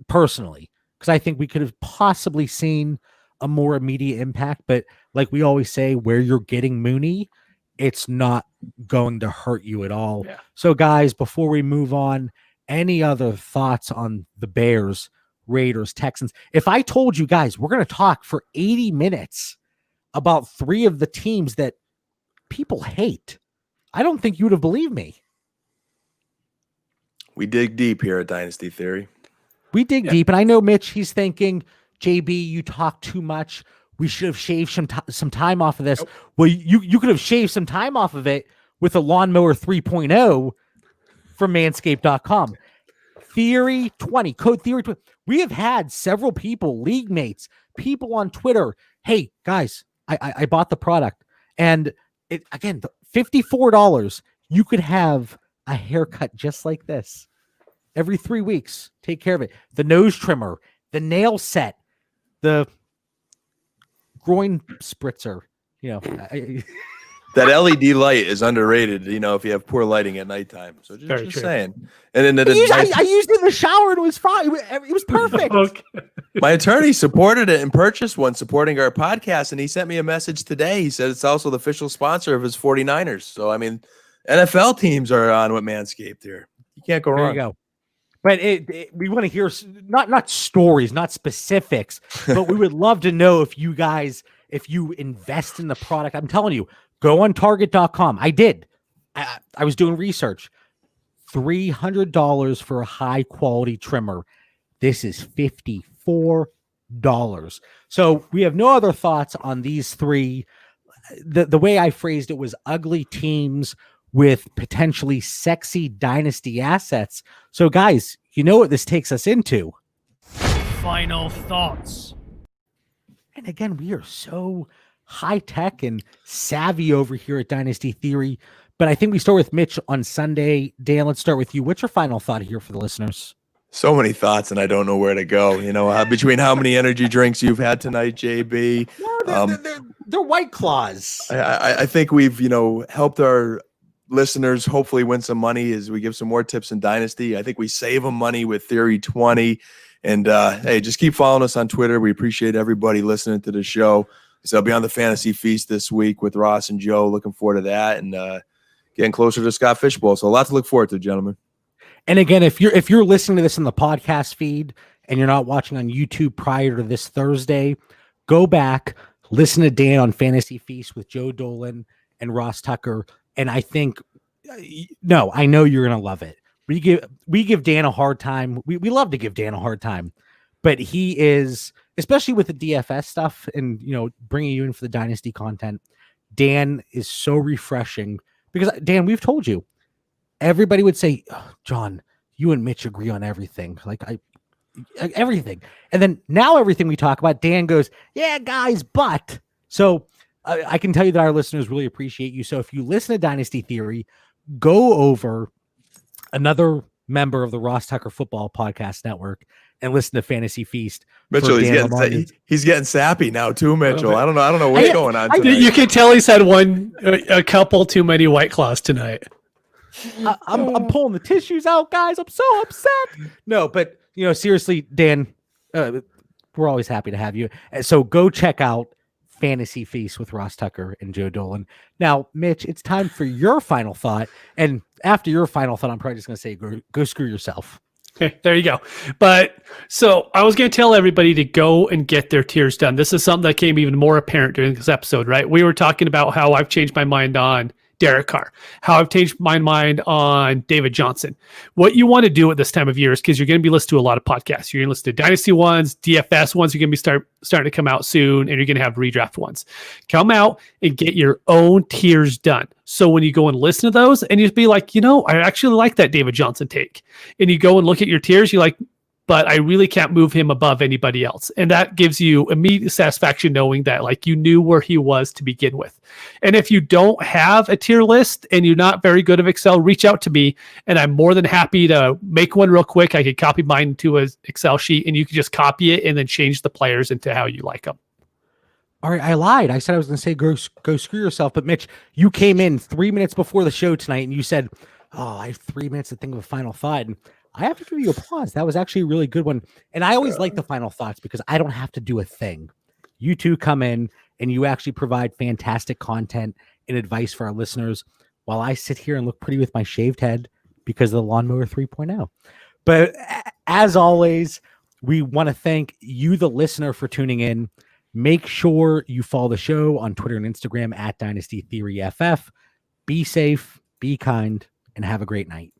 personally, because I think we could have possibly seen a more immediate impact. But like we always say, where you're getting Mooney, it's not going to hurt you at all. Yeah. So, guys, before we move on, any other thoughts on the Bears, Raiders, Texans? If I told you guys we're going to talk for 80 minutes about 3 of the teams that people hate, I don't think you would have believed me. We dig deep here at Dynasty Theory. We dig deep. And I know Mitch, he's thinking, JB, you talk too much. We should have shaved some time off of this. Nope. Well, you could have shaved some time off of it with a lawnmower 3.0 from manscaped.com. Theory 20, code Theory 20. We have had several people, league mates, people on Twitter. Hey, guys, I bought the product. And it again, $54, you could have a haircut just like this. every 3 weeks. Take care of it. The nose trimmer, the nail set, the groin spritzer. That LED light is underrated, if you have poor lighting at nighttime. So just saying. And then I used it in the shower and it was fine. It was perfect. Okay. My attorney supported it and purchased one supporting our podcast. And he sent me a message today. He said it's also the official sponsor of his 49ers. So, NFL teams are on with Manscaped here. You can't go wrong. There you go. But we want to hear not stories, not specifics, but we would love to know if you invest in the product. I'm telling you, go on Target.com. I did. I was doing research. $300 for a high quality trimmer. This is $54. So we have no other thoughts on these three. The way I phrased it was ugly teams with potentially sexy dynasty assets. So guys, you know what this takes us into? Final thoughts. And again, we are so high tech and savvy over here at Dynasty Theory. But I think we start with Mitch on Sunday. Dan, let's start with you. What's your final thought here for the listeners? So many thoughts, and I don't know where to go. Between how many energy drinks you've had tonight, JB. No, they're White Claws. I think we've, helped our listeners hopefully win some money as we give some more tips in Dynasty. I think we save them money with Theory 20. And hey, just keep following us on Twitter. We appreciate everybody listening to the show. So I'll be on the Fantasy Feast this week with Ross and Joe. Looking forward to that and getting closer to Scott Fishbowl. So a lot to look forward to, gentlemen. And again, if you're listening to this in the podcast feed and you're not watching on YouTube prior to this Thursday, go back, listen to Dan on Fantasy Feast with Joe Dolan and Ross Tucker. And I think, I know you're going to love it. We give Dan a hard time. We love to give Dan a hard time, but he is, especially with the DFS stuff and, bringing you in for the Dynasty content, Dan is so refreshing because Dan, we've told you, everybody would say, oh, John, you and Mitch agree on everything. Everything. And then now everything we talk about, Dan goes, yeah, guys, but. So I can tell you that our listeners really appreciate you. So if you listen to Dynasty Theory, go over another member of the Ross Tucker Football Podcast Network and listen to Fantasy Feast. Mitchell, he's getting sappy now too, Mitchell. I don't know what's going on tonight. You can tell he's had a couple too many White Claws tonight. I'm pulling the tissues out, guys. I'm so upset. No, but seriously, Dan, we're always happy to have you. So go check out Fantasy Feast with Ross Tucker and Joe Dolan. Now, Mitch, it's time for your final thought. And after your final thought, I'm probably just going to say, go screw yourself. Okay, there you go. But so I was going to tell everybody to go and get their tiers done. This is something that came even more apparent during this episode, right? We were talking about how I've changed my mind on Derek Carr, how I've changed my mind on David Johnson. What you want to do at this time of year is because you're going to be listening to a lot of podcasts. You're going to listen to Dynasty ones, DFS ones. You're going to be starting to come out soon, and you're going to have redraft ones. Come out and get your own tiers done. So when you go and listen to those, and you be like, I actually like that David Johnson take, and you go and look at your tiers, you're like, but I really can't move him above anybody else. And that gives you immediate satisfaction knowing that you knew where he was to begin with. And if you don't have a tier list and you're not very good at Excel, reach out to me and I'm more than happy to make one real quick. I could copy mine to an Excel sheet and you can just copy it and then change the players into how you like them. All right, I lied. I said I was going to say go screw yourself. But Mitch, you came in 3 minutes before the show tonight and you said, I have 3 minutes to think of a final thought. And I have to give you applause. That was actually a really good one. And I always like the final thoughts because I don't have to do a thing. You two come in and you actually provide fantastic content and advice for our listeners while I sit here and look pretty with my shaved head because of the Lawnmower 3.0. But as always, we want to thank you, the listener, for tuning in. Make sure you follow the show on Twitter and Instagram at Dynasty Theory FF. Be safe, be kind, and have a great night.